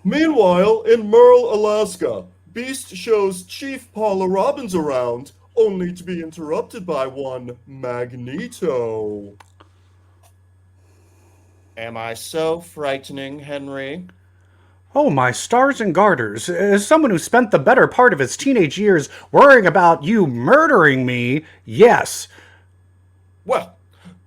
Meanwhile, in Merle, Alaska, Beast shows Chief Paula Robbins around, only to be interrupted by one Magneto. Am I so frightening, Henry? Oh, my stars and garters. As someone who spent the better part of his teenage years worrying about you murdering me, yes. Well,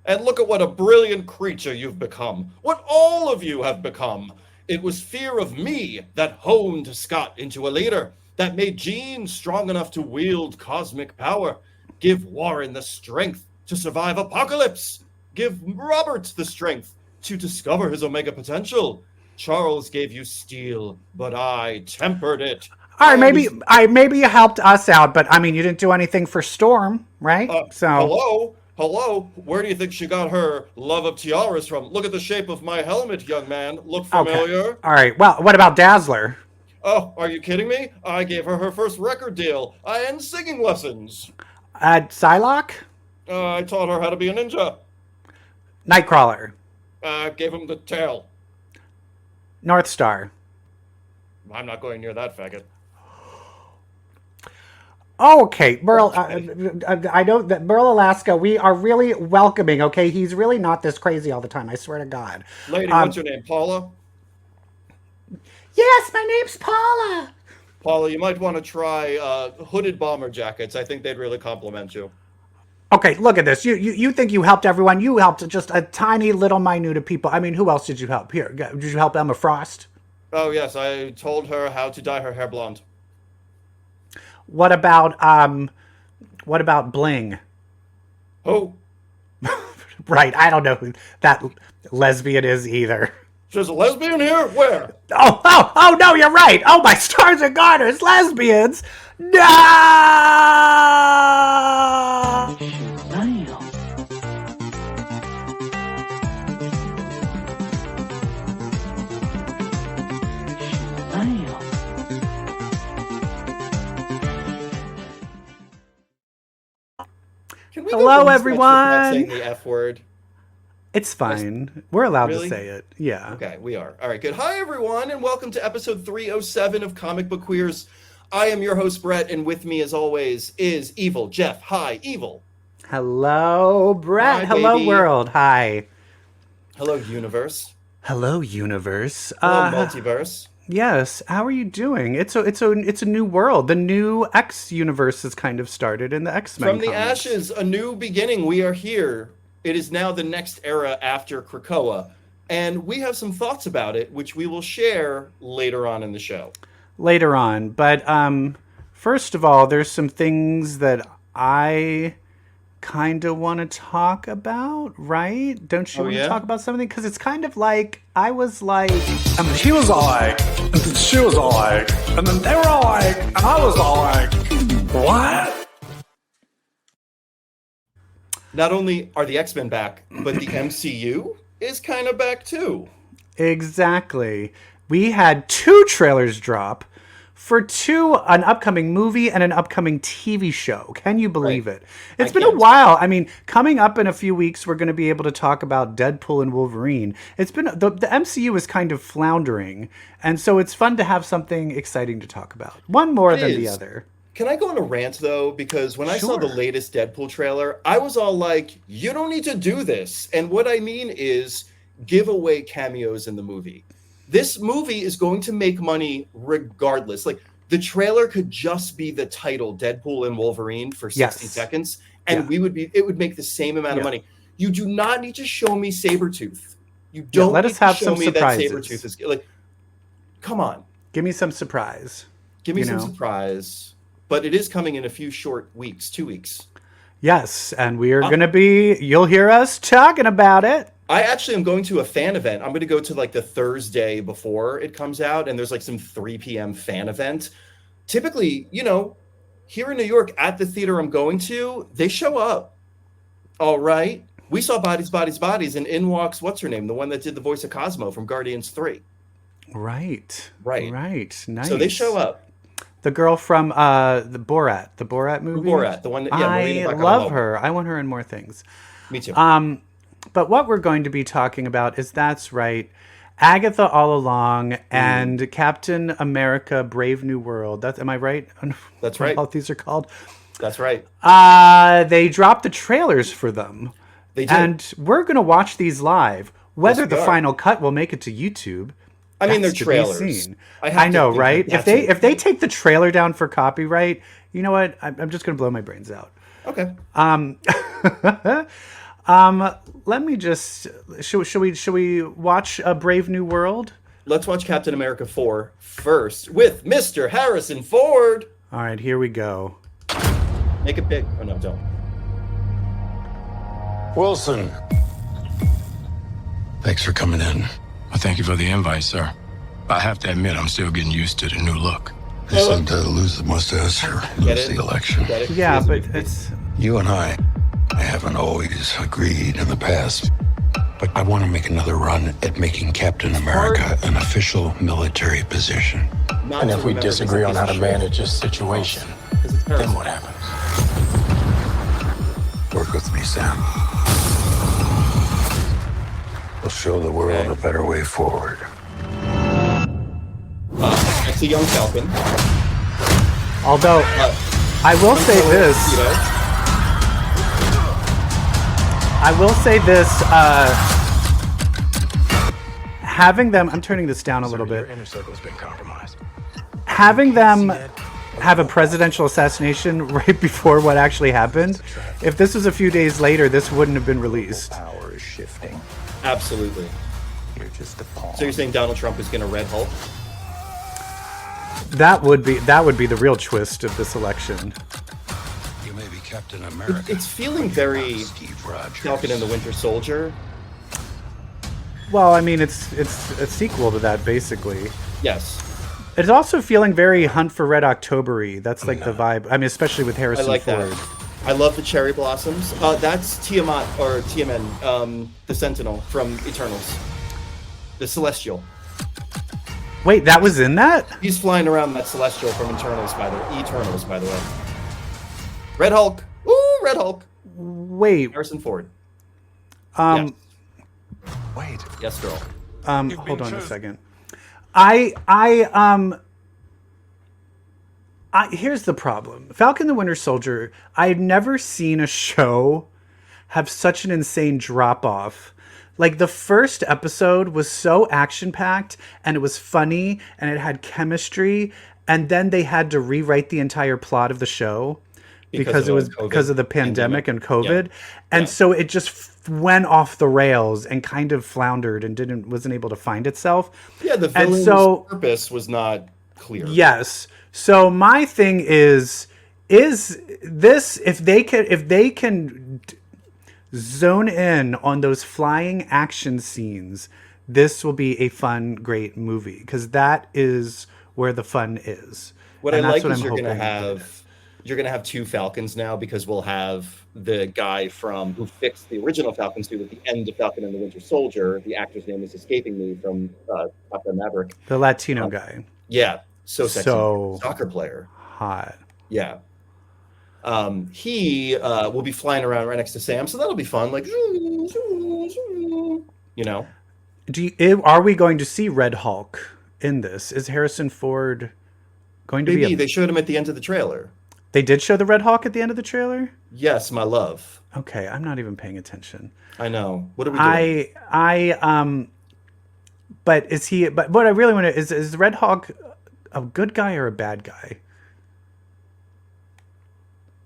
and look at what a brilliant creature you've become. What all of you have become. It was fear of me that honed Scott into a leader, that made Jean strong enough to wield cosmic power, give Warren the strength to survive apocalypse, give Robert the strength to discover his Omega potential. Charles gave you steel, but I tempered it. All right, I was maybe you helped us out, but I mean, you didn't do anything for Storm, right? So, hello. Where do you think she got her love of tiaras from? Look at the shape of my helmet, young man. Look okay. familiar? All right. Well, what about Dazzler? Oh, are you kidding me? I gave her her first record deal and singing lessons. Psylocke? I taught her how to be a ninja. Nightcrawler? Gave him the tail. North Star? I'm not going near that faggot. Okay, Merle, I know that Merle, Alaska, we are really welcoming, okay? He's really not this crazy all the time, I swear to God. Lady, what's your name? Paula? Yes, my name's Paula. Paula, you might want to try hooded bomber jackets. I think they'd really compliment you. Okay, look at this. You think you helped everyone. You helped just a tiny little minute of people. I mean, who else did you help? Here, did you help Emma Frost? Oh, yes, I told her how to dye her hair blonde. What about Bling? Oh, Right, I don't know who that lesbian is either. there's a lesbian here? Where? Oh no, you're right. Oh, my stars and garters, lesbians. No! Can we Hello, go one stretch everyone. without saying the F word? It's fine. We're allowed Really? to say it. Yeah. Okay, we are. All right, good. Hi, everyone, and welcome to episode 307 of Comic Book Queers. I am your host, Brett, and with me, as always, is Evil Jeff. Hi, Evil. Hello, Brett. Hi, Hello, baby. world. Hi. Hello, universe. Hello, universe. Hello, multiverse. Yes. How are you doing? It's a new world. The new X universe has kind of started in the X-Men From the comics. ashes, a new beginning. We are here. It is now the next era after Krakoa, and we have some thoughts about it, which we will share later on in the show. Later on, but first of all, there's some things that I kind of want to talk about, right? Don't you Oh, want yeah? to talk about something? Because it's kind of like I was like, And he was all like, and then she was all like, and then they were all like, and I was all like, what? Not only are the X-Men back, but the MCU is kind of back too. exactly. We had two trailers drop for an upcoming movie and an upcoming TV show. Can you believe it? It's been a can't. while. I mean, coming up in a few weeks, we're going to be able to talk about Deadpool and Wolverine. It's been the MCU is kind of floundering, and so it's fun to have something exciting to talk about. One more It than the is. other. Can I go on a rant though? Because when I saw the Sure. latest Deadpool trailer, I was all like, you don't need to do this. And what I mean is give away cameos in the movie. This movie is going to make money regardless. Like the trailer could just be the title, Deadpool and Wolverine for 60 Yes. seconds, and Yeah. it would make the same amount of Yeah. money. You do not need to show me Sabretooth. You don't let need us to have show some me surprises. that Sabretooth is like, come on. Give me some surprise. Give me You some know? surprise. But it is coming in a few short weeks, 2 weeks. Yes, and we are going to be, you'll hear us talking about it. I actually am going to a fan event. I'm going to go to like the Thursday before it comes out, and there's like some 3 p.m. fan event. Typically, here in New York at the theater I'm going to, they show up. All right. We saw Bodies, Bodies, Bodies, and in walks, what's her name? The one that did the voice of Cosmo from Guardians 3. Right. Right. Nice. So they show up. The girl from the Borat movie. Borat, the one that, I Marina love Bacalova. her. I want her in more things. Me too. But what we're going to be talking about is that's right. Agatha all along, and Captain America: Brave New World. Am I right? That's What right. both these are called. That's right. They dropped the trailers for them. They did. And we're going to watch these live. Whether Yes, we the are. final cut will make it to YouTube, I mean, they're that's to be trailers. seen. I have I to know, think right? that If they take the trailer down for copyright, you know what? I'm just going to blow my brains out. Okay. Let me just should we watch A Brave New World? Let's watch Captain America 4 first with Mr. Harrison Ford. All right, here we go. Make it big. Oh no, don't. Wilson. Thanks for coming in. Well, thank you for the invite, sir. I have to admit, I'm still getting used to the new look. They said lose the mustache or Get lose it? the election. Get it? Yeah, Yes, but we- it's You and I haven't always agreed in the past, but I want to make another run at making Captain America an official military position. not And to if we remember disagree this on how to piece of shit. manage this situation, 'Cause it's then Harrison. what happens? Work with me, Sam. We'll show the world Okay. a better way forward. It's a young Falcon. although I will say this. You know, I will say this. Having them, I'm turning this down a little Your bit. inner circle's been compromised. Having them have a presidential assassination right before what actually happened. If this was a few days later, this wouldn't have been released. Power is shifting. absolutely. You're just a pawn. So you're saying Donald Trump is going to Red Hulk? That would be the real twist of this election. You may be Captain America. It's feeling very Steve Rogers. Falcon and the Winter Soldier. Well, I mean, it's a sequel to that basically. Yes, It's also feeling very Hunt for Red October-y. That's like the vibe. I mean, especially with I Harrison like Ford. that. I love the cherry blossoms. That's Tiamat or TMN, the Sentinel from Eternals, the Celestial. Wait, that was in that? He's flying around that Celestial from Eternals, by the way. Red Hulk. Ooh, Red Hulk. Wait, Harrison Ford. um, Wait. Yes, girl. hold on a second. Here's the problem. Falcon the Winter Soldier, I've never seen a show have such an insane drop off. Like the first episode was so action packed and it was funny and it had chemistry, and then they had to rewrite the entire plot of the show because it was COVID. because of the pandemic and COVID. Yeah. And Yeah. so it just went off the rails and kind of floundered and wasn't able to find itself. Yeah, the And villain's so- purpose was not clear. Yes. So my thing is this, if they can zone in on those flying action scenes, this will be a fun, great movie, because that is where the fun is. What And I that's like is I'm you're gonna hoping. have two Falcons now, because we'll have the guy who fixed the original Falcon suit at the end of Falcon and the Winter Soldier. The actor's name is escaping me from Top Gun Maverick. The Latino guy. Yeah, so sexy. So- Soccer player. Hot. Yeah. He will be flying around right next to Sam, so that'll be fun. Like, you know. Are we going to see Red Hulk in this? Is Harrison Ford going to Maybe be they showed him at the end of the trailer. They did show the Red Hawk at the end of the trailer? Yes, my love. Okay, I'm not even paying attention. I know. What are we doing? But is he? But what I really want to is the Red Hawk a good guy or a bad guy?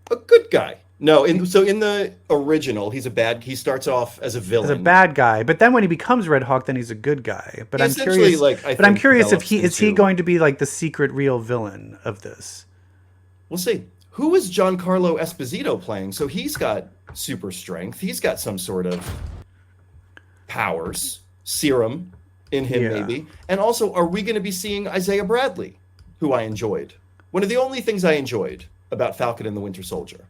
A good guy. No, in the original, he starts off as a villain. As a bad guy, but then when he becomes Red Hawk, then he's a good guy. But He I'm essentially, curious. like, I but I'm think curious if develops is he into- going to be like the secret real villain of this? We'll see. Who is Giancarlo Esposito playing? So he's got super strength. He's got some sort of powers, serum in him, Yeah. maybe. And also, are we going to be seeing Isaiah Bradley, who I enjoyed? One of the only things I enjoyed about Falcon and the Winter Soldier.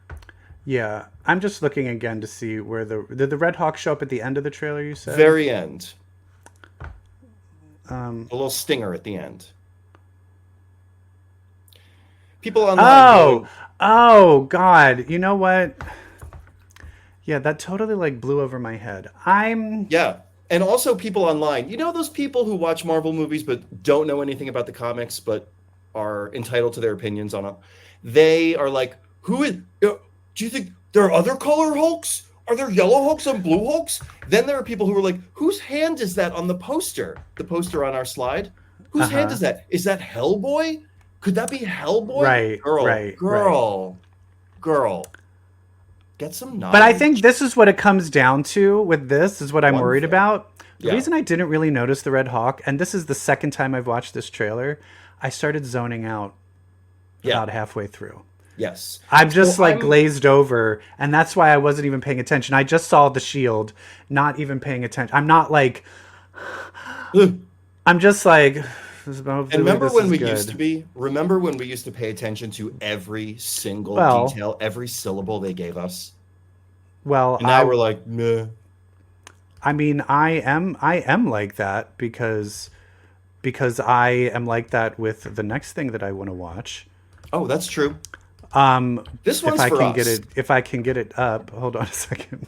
Yeah, I'm just looking again to see where did the Red Hawk show up at the end of the trailer? You said Very end. A little stinger at the end. People online. Oh God! You know what? Yeah, that totally like blew over my head. Yeah. And also people online. You know those people who watch Marvel movies but don't know anything about the comics but are entitled to their opinions on it? They are like, who is... Do you think there are other color Hulks? Are there yellow Hulks and blue Hulks? Then there are people who are like, whose hand is that on the poster? The poster on our slide? Whose hand is that? Is that Hellboy? Could that be Hellboy? Right, Girl. Get some knowledge. But I think this is what it comes down to with this, is what I'm worried about. The Yeah. reason I didn't really notice the Red Hawk, and this is the second time I've watched this trailer, I started zoning out about halfway through. Yes. I'm just glazed over, and that's why I wasn't even paying attention. I just saw the shield, not even paying attention. I'm not like... I'm just like... And remember when we used to pay attention to every single detail, every syllable they gave us? Well, and now we're like, meh. I mean, I am like that because I am like that with the next thing that I want to watch. Oh, that's true. This one's if for I can us. if I can get it up. Hold on a second.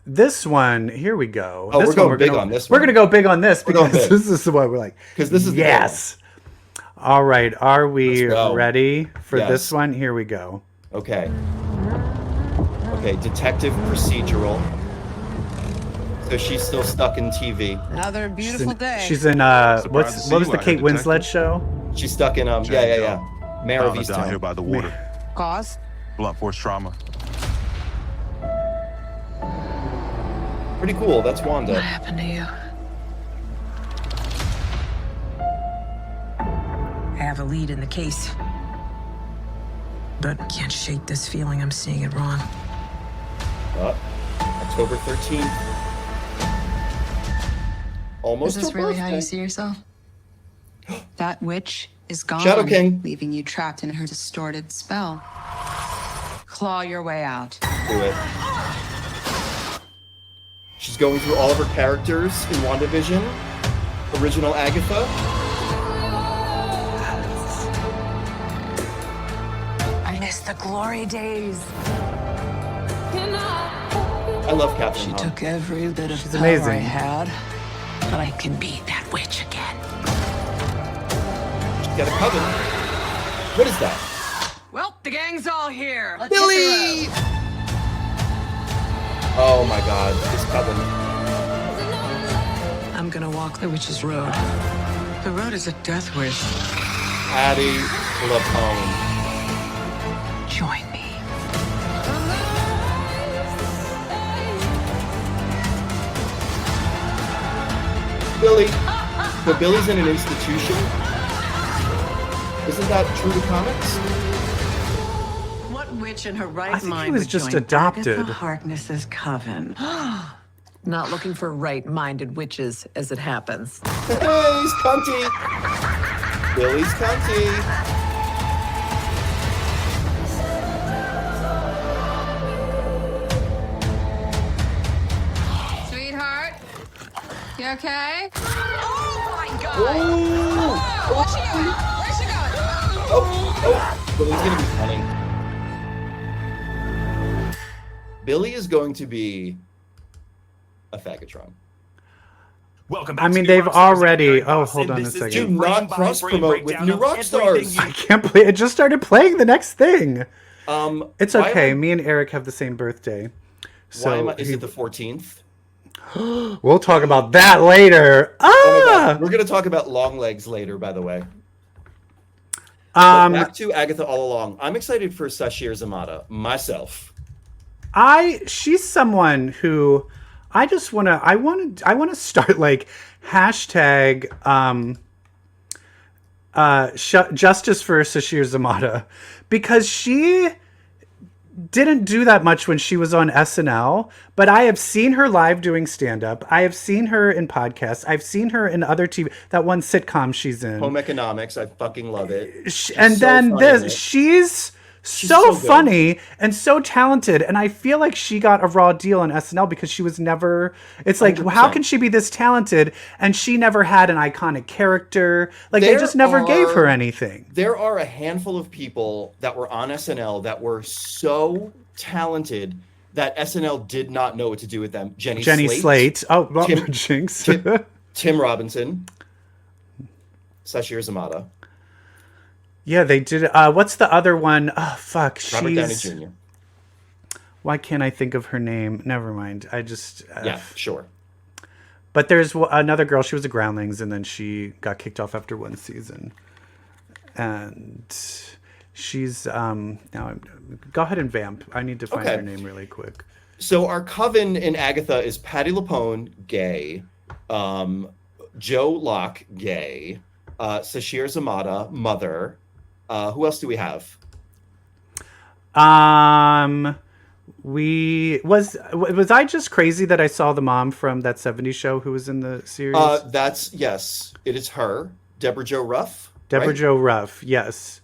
This one, here we go. Oh, this we're going big on this one. We're going to go big on this because this is the one we're like. Because this is yes. All right, are we ready for Yes. this one? Here we go. Okay. Okay, detective procedural. So she's still stuck in TV. Another beautiful day. She's in what was the Kate Winslet show? She's stuck in Mayor of Easttown. Down here by the water. Cause? Blunt force trauma. Pretty cool. That's Wanda. What happened to you? I have a lead in the case. But I can't shake this feeling I'm seeing it wrong. October 13th. Almost Is this her really how you birthday. see yourself? That witch is gone, Shadow King. leaving you trapped in her distorted spell. Claw your way out. Do it. She's going through all of her characters in WandaVision. Original Agatha. I miss the glory days. I love Captain She Hawk. took every bit of She's power I amazing. had, but I can beat that witch again. She's got a coven. What is that? Well, the gang's all here. Let's Billy! Oh my god, this coven. I'm gonna walk the witch's road. The road is a death wish. Patty LaPone. Join me. Billy. So Billy's in an institution? Isn't that true to comics? What witch in her right I think he mind was would just join adopted. Agatha Harkness's coven? Not looking for right-minded witches, as it happens. Hey, he's cunty. Billy's cunty. Sweetheart, you okay? Oh my God! Ooh. Where's she going? Where's she going? Billy's gonna be cunning. Billy is going to be a faggotron. Welcome back. I mean, to New they've Rockstars. already. I'm Oh, Boston. hold on a This is second. Do Jim not Brain by cross Brain promote with Breakdown New of Rockstars. everything I can't believe it just started playing the next thing. It's why okay. am Me and Eric have the same birthday, so Is it the 14th? we'll talk about that later. Oh my Ah, God. We're gonna talk about Longlegs later, by the way. But back to Agatha all along. I'm excited for Sashir Zamata myself. she's someone who I just want to start like hashtag justice for Sashir Zamata, because she didn't do that much when she was on SNL, but I have seen her live doing stand-up. I have seen her in podcasts. I've seen her in other TV, that one sitcom she's in. Home Economics, I fucking love it. And so then funny in it. this, she's so so good. funny and so talented, and I feel like she got a raw deal on SNL because she was never, it's like, 100%. how can she be this talented and she never had an iconic character? Like, they There just never gave her are- anything. There are a handful of people that were on SNL that were so talented that SNL did not know what to do with them. Jenny Slate. Oh, well, Tim, jinx. Tim Robinson. Sashir Zamata. Yeah, they did. What's the other one? Oh, fuck. Robert Downey Jr. Why can't I think of her name? Never mind. I just... yeah, sure. But there's another girl. She was a Groundlings, and then she got kicked off after one season. And she's... now, go ahead and vamp. I need to find her name really quick. So our coven in Agatha is Patti LuPone, gay. Joe Locke, gay. Sashir Zamata, mother. Who else do we have? Was I just crazy that I saw the mom from that 70s show who was in the series? Yes, it is her. Deborah Jo Ruff. Jo Ruff, yes.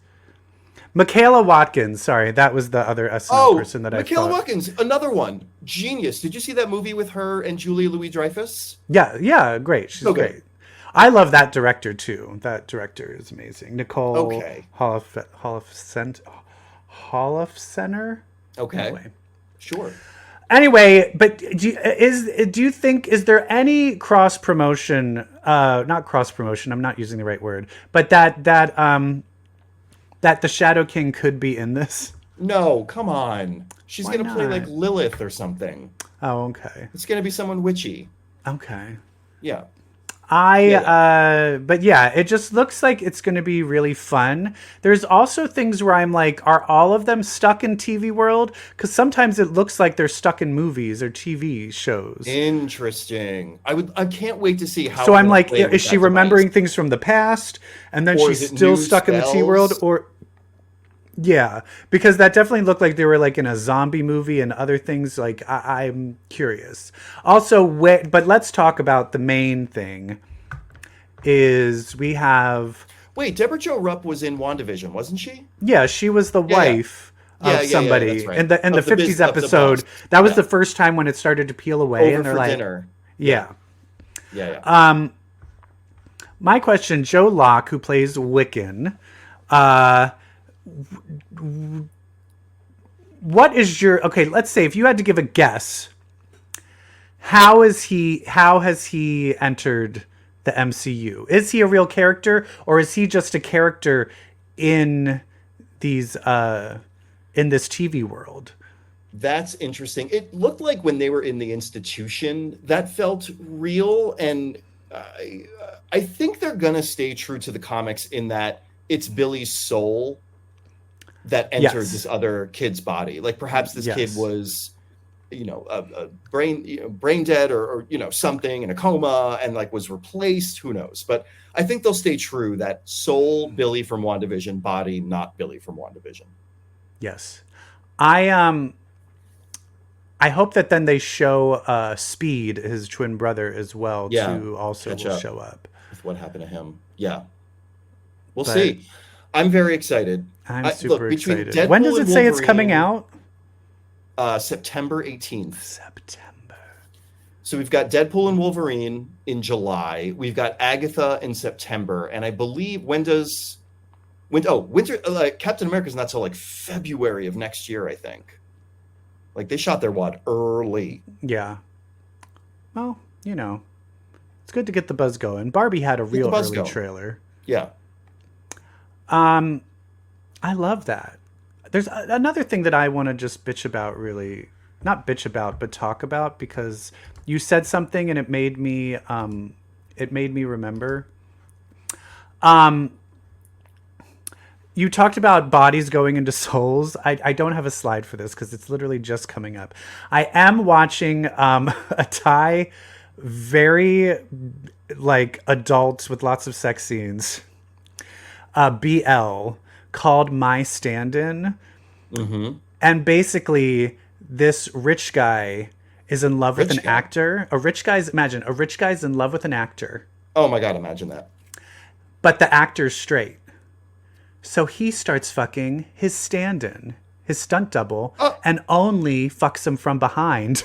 Michaela Watkins, sorry, that was the other SNL person that I thought. Michaela Watkins, another one. Genius. Did you see that movie with her and Julia Louis-Dreyfus? Yeah, great. She's great. I love that director too. That director is amazing. Nicole Holofcener. Okay. Anyway. Sure. Anyway, but do you think, is there any cross promotion? Not cross promotion. I'm not using the right word. But that the Shadow King could be in this. No, come on. She's Why gonna play not? like Lilith or something. Oh, okay. It's gonna be someone witchy. Okay. Yeah. But yeah, it just looks like it's going to be really fun. There's also things where I'm like, are all of them stuck in TV world? Because sometimes it looks like they're stuck in movies or TV shows. Interesting. I can't wait to see how. So I'm like, is she remembering things from the past, and then she's still stuck in the T world, or? Yeah, because that definitely looked like they were like in a zombie movie and other things. Like I'm curious. Also, but let's talk about the main thing. Is we have Deborah Jo Rupp was in WandaVision, wasn't she? Yeah, she was the wife of somebody that's right. in the 50s episode. That was the first time when it started to peel away, Over and they're for like, dinner. Yeah. My question: Joe Locke, who plays Wiccan. What is your let's say if you had to give a guess, how has he entered the MCU? Is he a real character, or is he just a character in these in this TV world? That's interesting. It looked like when they were in the institution that felt real, and I think they're gonna stay true to the comics in that it's Billy's soul that entered this other kid's body. Like perhaps this kid was, a brain dead or something in a coma and like was replaced. Who knows? But I think they'll stay true that soul Billy from WandaVision, body not Billy from WandaVision. Yes, I hope that then they show Speed, his twin brother, as well. To also will show up with what happened to him. Yeah, we'll see. I'm very excited. I'm super excited. When does it say it's coming out? September 18th. September. So we've got Deadpool and Wolverine in July. We've got Agatha in September. And I believe Captain America's not till like February of next year, I think. Like they shot their wad early. Yeah. Well, it's good to get the buzz going. Barbie had a real early trailer. Yeah. I love that. There's another thing that I want to just bitch about, really. Not bitch about, but talk about, because you said something and it made me remember. You talked about bodies going into souls. I don't have a slide for this because it's literally just coming up. I am watching a Thai, very like adult with lots of sex scenes. BL called My Stand-In. Mm-hmm. And basically this rich guy is in love with an actor. Imagine a rich guy's in love with an actor. Oh my God, imagine that. But the actor's straight. So he starts fucking his stand-in, his stunt double, and only fucks him from behind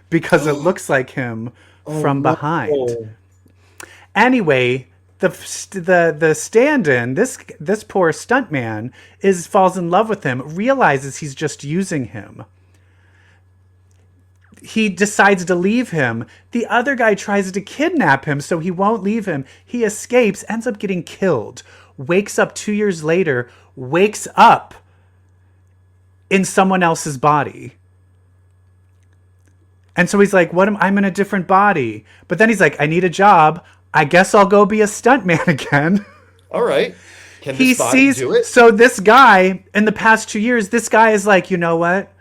because it looks like him from behind. Anyway, the stand-in, this poor stuntman falls in love with him, realizes he's just using him. he decides to leave him. The other guy tries to kidnap him, so he won't leave him. He escapes, ends up getting killed, wakes up 2 years later, wakes up in someone else's body. And so he's like, I'm in a different body. But then he's like, I need a job. I guess I'll go be a stuntman again. All right. Can this body do it? So this guy, in the past 2 years, this guy is like, you know what?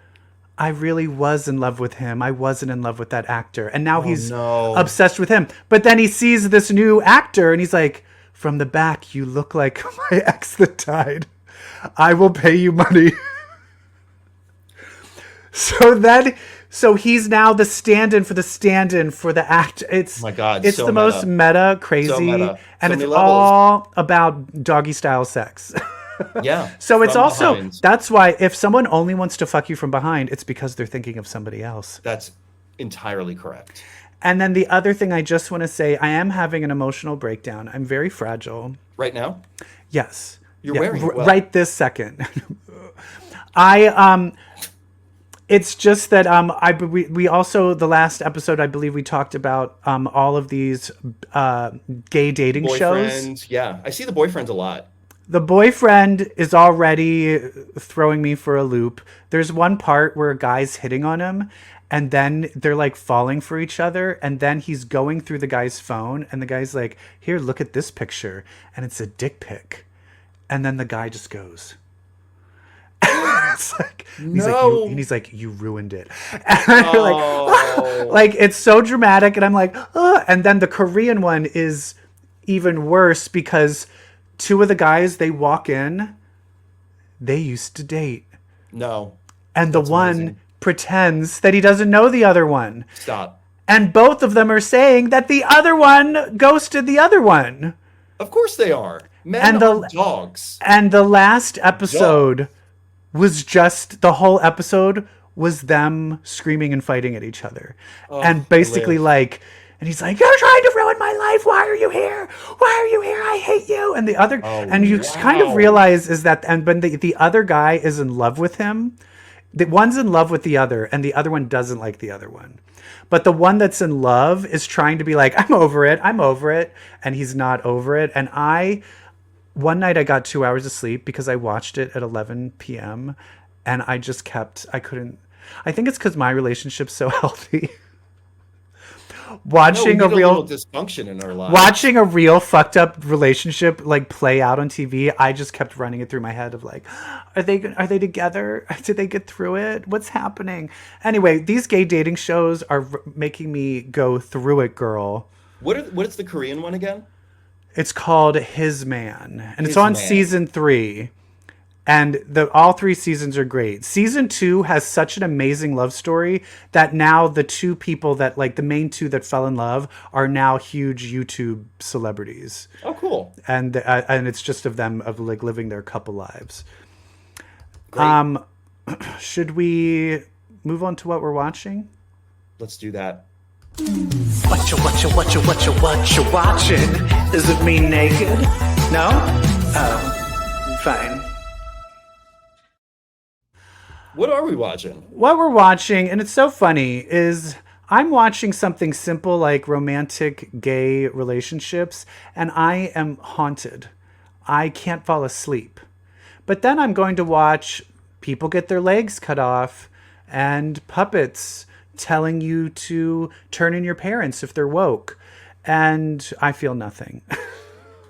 I really was in love with him. I wasn't in love with that actor. And now he's obsessed with him. But then he sees this new actor and he's like, from the back, you look like my ex that died. I will pay you money. So he's now the stand-in for the actor. It's my God, it's so the most meta, crazy, and it's all about doggy style sex. Yeah. So it's also behind. That's why if someone only wants to fuck you from behind, it's because they're thinking of somebody else. That's entirely correct. And then the other thing I just want to say, I am having an emotional breakdown. I'm very fragile. Right now? Yes. You're wearing it well. Right this second. It's just that we also, the last episode, I believe we talked about all of these gay dating shows. Yeah, I see the boyfriends a lot. The boyfriend is already throwing me for a loop. There's one part where a guy's hitting on him and then they're like falling for each other. And then he's going through the guy's phone and the guy's like, here, look at this picture. And it's a dick pic. And then the guy just goes. It's like, he's like, you ruined it. And you're like, ah! Like, it's so dramatic. And I'm like, ah! And then the Korean one is even worse because two of the guys, they walk in, they used to date. No. And the one pretends that he doesn't know the other one. Stop. And both of them are saying that the other one ghosted the other one. Of course they are. Men are dogs. And the last episode was just, the whole episode was them screaming and fighting at each other. And basically like, and he's like, you're trying to ruin my life. Why are you here? Why are you here? I hate you. And the other, and you kind of realize is that, and when the other guy is in love with him, the one's in love with the other and the other one doesn't like the other one. But the one that's in love is trying to be like, I'm over it. And he's not over it. And one night I got 2 hours of sleep because I watched it at 11 p.m. and I just I think it's because my relationship's so healthy. Watching a real dysfunction in our lives. Watching a real fucked up relationship like play out on TV, I just kept running it through my head of like, are they together? Did they get through it? What's happening? Anyway, these gay dating shows are making me go through it, girl. What is the Korean one again? It's called His Man, and it's on season 3. And all 3 seasons are great. Season 2 has such an amazing love story that now the two people that like the main two that fell in love are now huge YouTube celebrities. Oh, cool! And it's just of them of like living their couple lives. Great. Should we move on to what we're watching? Let's do that. What you watching? Is it me naked? No? Oh, fine. What are we watching? What we're watching, and it's so funny, is I'm watching something simple like romantic gay relationships, and I am haunted. I can't fall asleep. But then I'm going to watch people get their legs cut off and puppets telling you to turn in your parents if they're woke. And I feel nothing.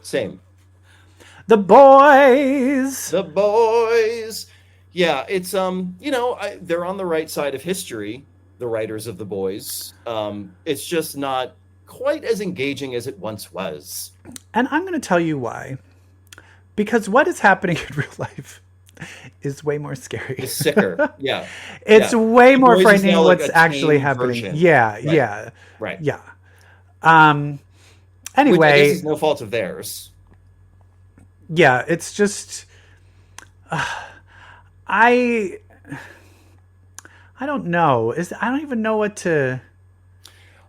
Same. The boys. Yeah, it's they're on the right side of history, the writers of The Boys. It's just not quite as engaging as it once was. And I'm going to tell you why. Because what is happening in real life is way more scary. It's sicker. Yeah. It's way more frightening what's like actually happening. Version. Right. Anyway, which I guess is no fault of theirs. Yeah, it's just I don't know. I don't even know what to.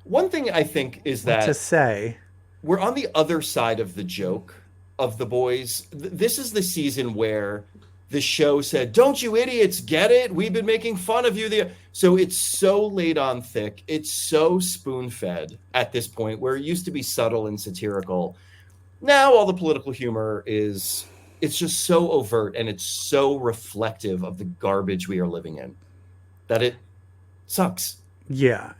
One thing I think is that to say we're on the other side of the joke of The Boys. This is the season where the show said, "Don't you idiots get it? We've been making fun of you." So it's so laid on thick. It's so spoon-fed at this point, where it used to be subtle and satirical. Now all the political humor is, it's just so overt, and it's so reflective of the garbage we are living in that it sucks. Yeah.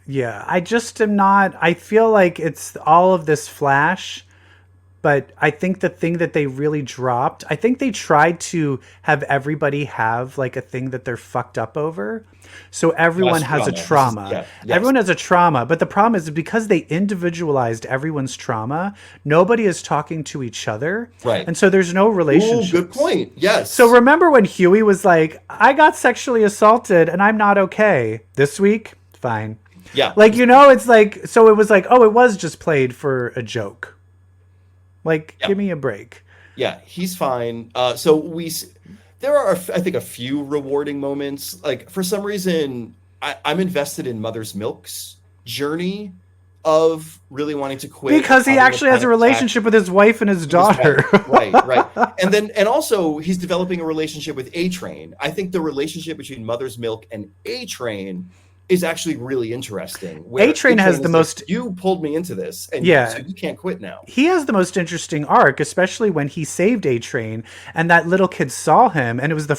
I just am not. I feel like it's all of this flash, but I think the thing that they really dropped, I think they tried to have everybody have like a thing that they're fucked up over. So everyone has a trauma. Everyone has a trauma. But the problem is because they individualized everyone's trauma, nobody is talking to each other. Right. And so there's no relationship. Good point. Yes. So remember when Huey was like, I got sexually assaulted and I'm not okay. This week, fine. Yeah. Like, it's like, so it was like, oh, it was just played for a joke. Like, give me a break. Yeah, he's fine. There are, I think, a few rewarding moments. Like, for some reason, I'm invested in Mother's Milk's journey of really wanting to quit. Because he actually has a relationship with his wife and his daughter. Right. And also, he's developing a relationship with A-Train. I think the relationship between Mother's Milk and A-Train is actually really interesting. A-Train has the most... You pulled me into this, and so you can't quit now. He has the most interesting arc, especially when he saved A-Train, and that little kid saw him, and it was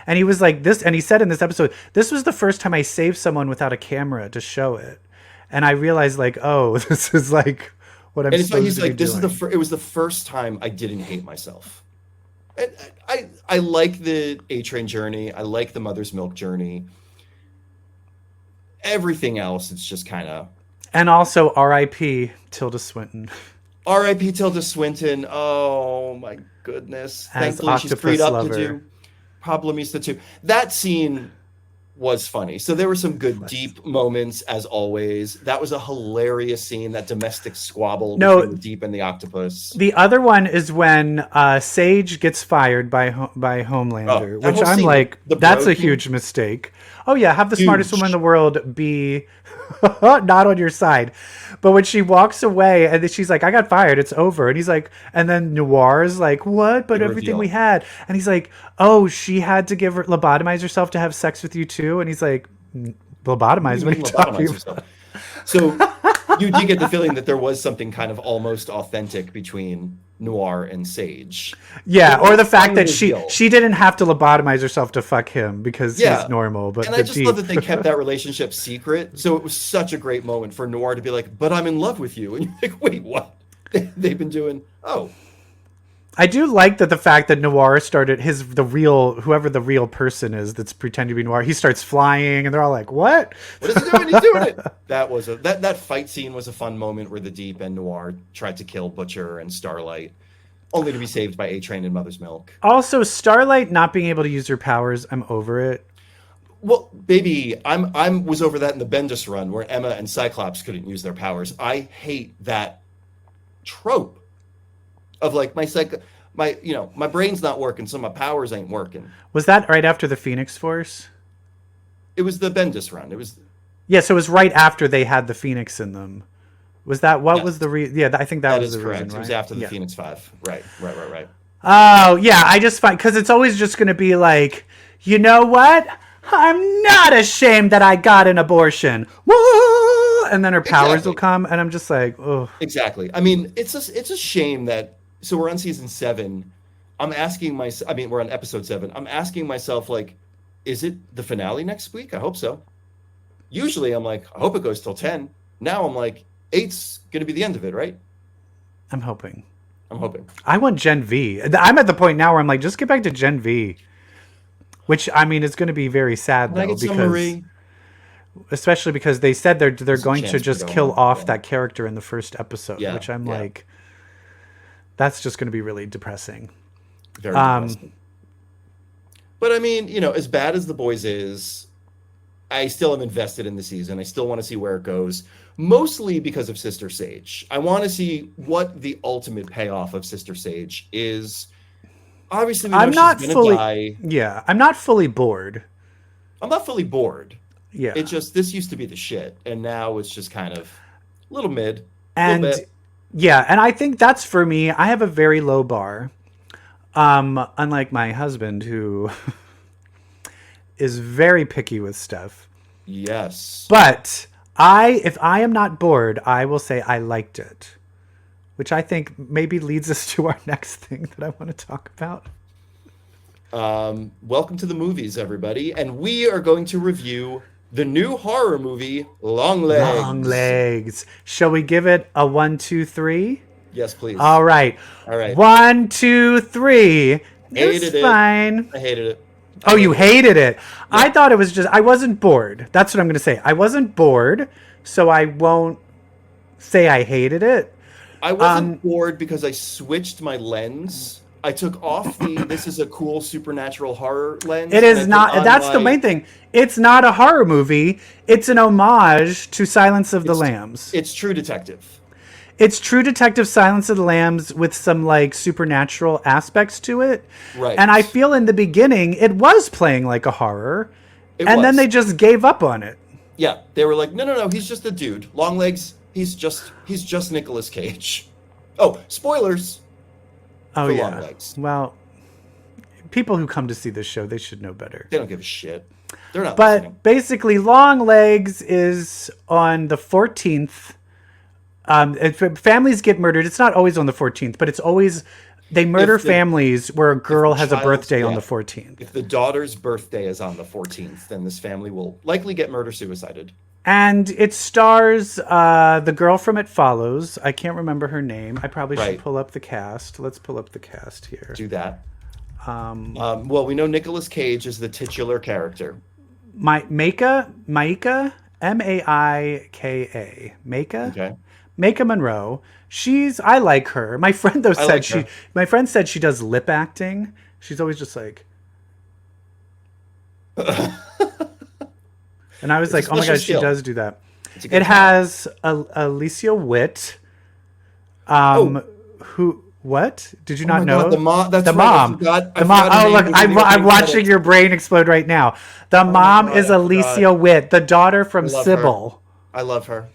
and he was like this, and he said in this episode, this was the first time I saved someone without a camera to show it. And I realized, like, oh, this is like what I'm supposed to be doing. It was the first time I didn't hate myself. And I like the A-Train journey. I like the Mother's Milk journey. Everything else, it's just kind of... And also R.I.P. Tilda Swinton. R.I.P. Tilda Swinton. Oh, my goodness. As Thankfully, she's Octopus freed up Lover. to do Problemista 2. That scene was funny. So there were some good, deep moments, as always. That was a hilarious scene, that domestic squabble between the Deep and the Octopus. The other one is when Sage gets fired by Homelander, which I'm like, that's a huge mistake. Oh yeah, have the smartest woman in the world be not on your side. But when she walks away and then she's like, I got fired, it's over. And he's like, and then Noir's like, what? But everything we had. And he's like, oh, she had to lobotomize herself to have sex with you too? And he's like, lobotomize? What are you talking about? So you did get the feeling that there was something kind of almost authentic between Noir and Sage. Yeah, or the fact that she didn't have to lobotomize herself to fuck him because he's normal. But I just love that they kept that relationship secret. So it was such a great moment for Noir to be like, but I'm in love with you. And you're like, wait, what? They've been doing, I do like that the fact that Noir started whoever the real person is that's pretending to be Noir, he starts flying and they're all like, what? What is he doing? He's doing it. That fight scene was a fun moment where the Deep and Noir tried to kill Butcher and Starlight, only to be saved by A-Train and Mother's Milk. Also, Starlight not being able to use her powers, I'm over it. Well, baby, I was over that in the Bendis run where Emma and Cyclops couldn't use their powers. I hate that trope of like my brain's not working, so my powers ain't working. Was that right after the Phoenix Force? It was the Bendis run. It was. Yes, it was right after they had the Phoenix in them. Was that was the reason? Yeah, I think that was the correct. reason. Right? It was after the Phoenix 5. Right. Oh yeah, I just find because it's always just going to be like, you know what? I'm not ashamed that I got an abortion. Woo! And then her powers will come, and I'm just like, oh. Exactly. I mean, it's a shame that. So we're on season 7. We're on episode 7. I'm asking myself, like, is it the finale next week? I hope so. Usually I'm like, I hope it goes till 10. Now I'm like, 8's going to be the end of it, right? I'm hoping. I want Gen V. I'm at the point now where I'm like, just get back to Gen V. Which, I mean, is going to be very sad, though. Especially because they said they're going to just kill off that character in the first episode, which I'm like... That's just going to be really depressing. Very depressing. But I mean, as bad as The Boys is, I still am invested in the season. I still want to see where it goes, mostly because of Sister Sage. I want to see what the ultimate payoff of Sister Sage is. Obviously, we know she's going to die. Yeah, I'm not fully bored. I'm not fully bored. Yeah. It just, this used to be the shit, and now it's just kind of a little mid. Yeah, and I think that's for me. I have a very low bar. Unlike my husband, who is very picky with stuff. Yes. But if I am not bored, I will say I liked it, which I think maybe leads us to our next thing that I want to talk about. Welcome to the movies, everybody. And we are going to review the new horror movie, Longlegs. Longlegs. Shall we give it a 1, 2, 3? Yes, please. All right. 1, 2, 3. It's fine. I hated it. Oh, you hated it. Yeah. I thought it was just, I wasn't bored. That's what I'm going to say. I wasn't bored, so I won't say I hated it. I wasn't bored because I switched my lens. I took off this is a cool supernatural horror lens. It is not, that's the main thing. It's not a horror movie. It's an homage to Silence of the Lambs. It's True Detective. It's True Detective Silence of the Lambs with some like supernatural aspects to it. Right. And I feel in the beginning it was playing like a horror. Then they just gave up on it. Yeah. They were like, no, he's just a dude. Longlegs, he's just Nicolas Cage. Oh, spoilers. Oh for yeah. Longlegs. Well, people who come to see this show, they should know better. They don't give a shit. They're not listening. Basically Longlegs is on the 14th. If families get murdered, it's not always on the 14th, but it's always they murder families where a girl has a birthday on the 14th. If the daughter's birthday is on the 14th, then this family will likely get murder-suicided. And it stars the girl from It Follows. I can't remember her name. I probably should pull up the cast. Let's pull up the cast here. Do that. Well, we know Nicolas Cage is the titular character. Maika, M-A-I-K-A. Maika? Okay. Maika Monroe. I like her. My friend though said my friend said she does lip acting. She's always just like and I was like, oh my god, she does do that. It has Alicia Witt. Who? What? Did you not know? God, the mom. That's the right. mom. The mom. Oh look, I'm watching your brain explode right now. The mom is Alicia Witt, the daughter from Sybil. I love her.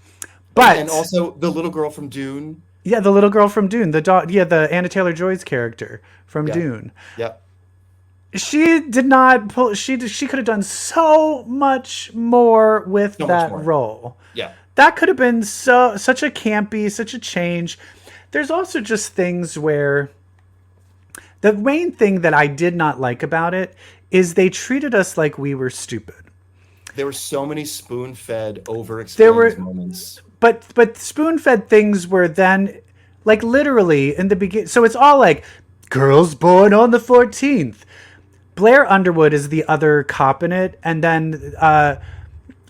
But and also the little girl from Dune. Yeah, the little girl from Dune. The Anna Taylor-Joy's character from Dune. Yep. She did not pull. She could have done so much more with that role. Yeah. That could have been such a campy, such a change. There's also just things where the main thing that I did not like about it is they treated us like we were stupid. There were so many spoon-fed, over-explained moments. But spoon-fed things were then, like literally in the beginning. So it's all like, girls born on the 14th. Blair Underwood is the other cop in it. And then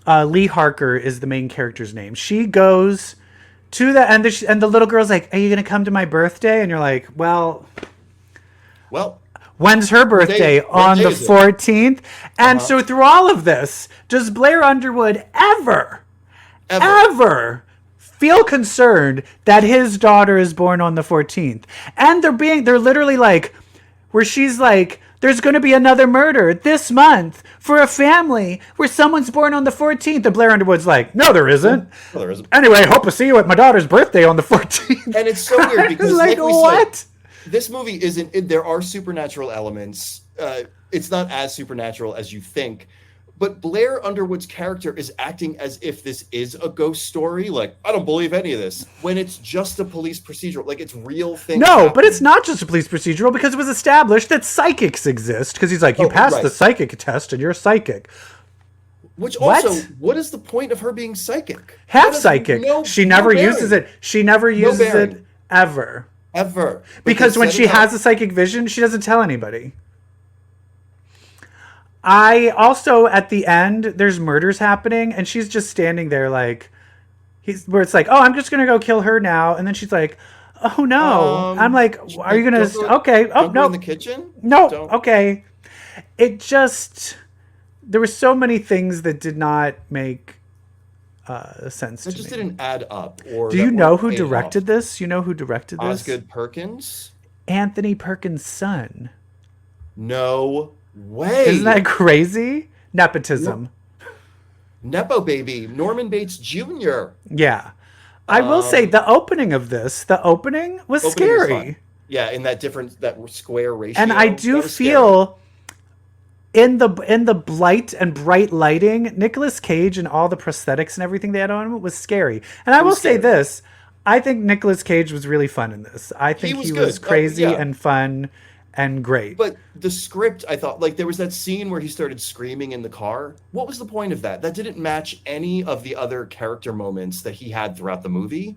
Lee Harker is the main character's name. She goes to the and the little girl's like, are you going to come to my birthday? And you're like, well, when's her birthday? On the 14th? And so through all of this, does Blair Underwood ever feel concerned that his daughter is born on the 14th? And they're literally like, where she's like, there's going to be another murder this month for a family where someone's born on the 14th. And Blair Underwood's like, no, there isn't. No, there isn't. Anyway, hope to see you at my daughter's birthday on the 14th. And it's so weird because like what? Said, this movie isn't, there are supernatural elements. It's not as supernatural as you think. But Blair Underwood's character is acting as if this is a ghost story. Like, I don't believe any of this. When it's just a police procedural. Like, it's real things. No, happening. But it's not just a police procedural because it was established that psychics exist. Because he's like, you passed the psychic test and you're psychic. Which also, what is the point of her being psychic? Half psychic. She never uses it. She never uses it ever. Ever. Because when she has a psychic vision, she doesn't tell anybody. I also, at the end, there's murders happening, and she's just standing there like, where it's like, oh, I'm just going to go kill her now. And then she's like, oh, no. I'm like, are you going to, okay. Oh, no. In the kitchen? No, okay. It just, there were so many things that did not make sense to me. It just didn't add up. Or do you know who directed this? You know who directed this? Osgood Perkins? Anthony Perkins' son. No way. Isn't that crazy? Nepotism. Nepo baby. Norman Bates Jr. Yeah. I will say the opening was scary. Yeah, in that square ratio. And I do feel in the blight and bright lighting, Nicolas Cage and all the prosthetics and everything they had on him was scary. And I will say this, I think Nicolas Cage was really fun in this. I think he was crazy and fun and great. But the script, I thought, like, there was that scene where he started screaming in the car. What was the point of that? That didn't match any of the other character moments that he had throughout the movie.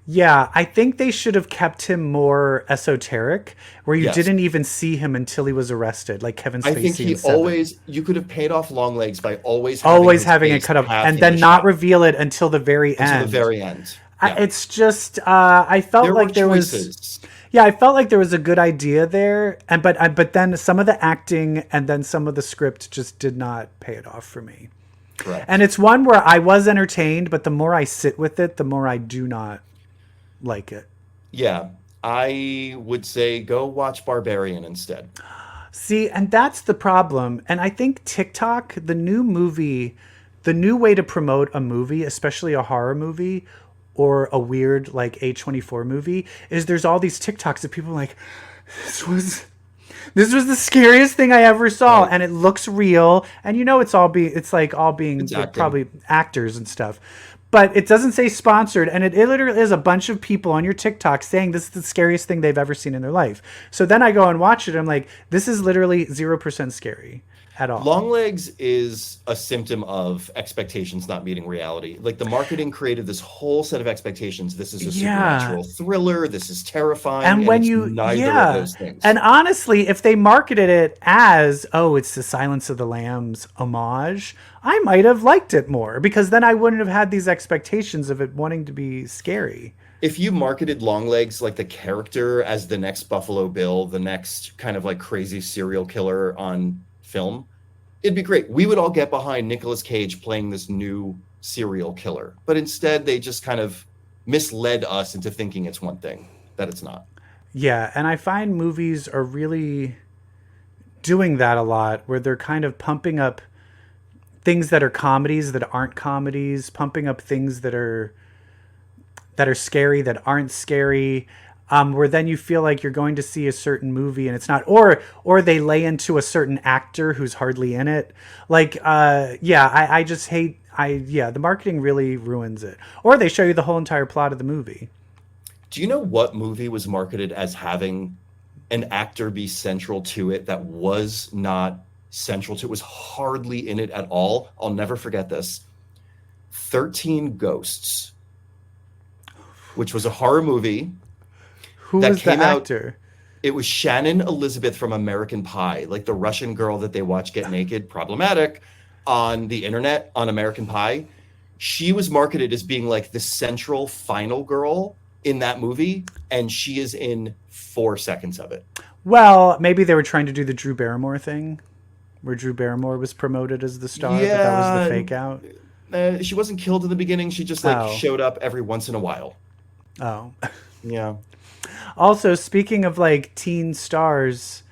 Yeah, I think they should have kept him more esoteric, where you didn't even see him until he was arrested, like Kevin Spacey. I think you could have paid off Longlegs by always having it cut up and then not reveal it until the very end. Until the very end. Yeah. It's just, I felt like there was... Yeah, I felt like there was a good idea there, but then some of the acting and then some of the script just did not pay it off for me. Correct. And it's one where I was entertained, but the more I sit with it, the more I do not like it. Yeah, I would say go watch Barbarian instead. See, and that's the problem. And I think TikTok, the new way to promote a movie, especially a horror movie, or a weird like A24 movie, is there's all these TikToks of people like, this was the scariest thing I ever saw, right. And it looks real, and it's all being probably actors and stuff, but it doesn't say sponsored, and it literally is a bunch of people on your TikTok saying this is the scariest thing they've ever seen in their life. So then I go and watch it, and I'm like, this is literally 0% scary at all. Longlegs is a symptom of expectations not meeting reality. Like, the marketing created this whole set of expectations. This is a supernatural thriller. This is terrifying. And when neither of those things. And honestly, if they marketed it as, it's the Silence of the Lambs homage, I might have liked it more, because then I wouldn't have had these expectations of it wanting to be scary. If you marketed Longlegs like the character as the next Buffalo Bill, the next kind of like crazy serial killer on film, it'd be great. We would all get behind Nicolas Cage playing this new serial killer. But instead, they just kind of misled us into thinking it's one thing that it's not. Yeah, and I find movies are really doing that a lot, where they're kind of pumping up things that are comedies that aren't comedies, pumping up things that are scary that aren't scary. Where then you feel like you're going to see a certain movie and it's not, or they lay into a certain actor who's hardly in it. Like, I just hate, the marketing really ruins it. Or they show you the whole entire plot of the movie. Do you know what movie was marketed as having an actor be central to it that was not central to it, was hardly in it at all? I'll never forget this. 13 Ghosts, which was a horror movie. Who was the actor? It was Shannon Elizabeth from American Pie, like the Russian girl that they watch get naked, problematic, on the internet on American Pie. She was marketed as being like the central final girl in that movie, and she is in 4 seconds of it. Well, maybe they were trying to do the Drew Barrymore thing, where Drew Barrymore was promoted as the star, but that was the fake out. She wasn't killed in the beginning. She just showed up every once in a while. Oh. Yeah. Also, speaking of like teen stars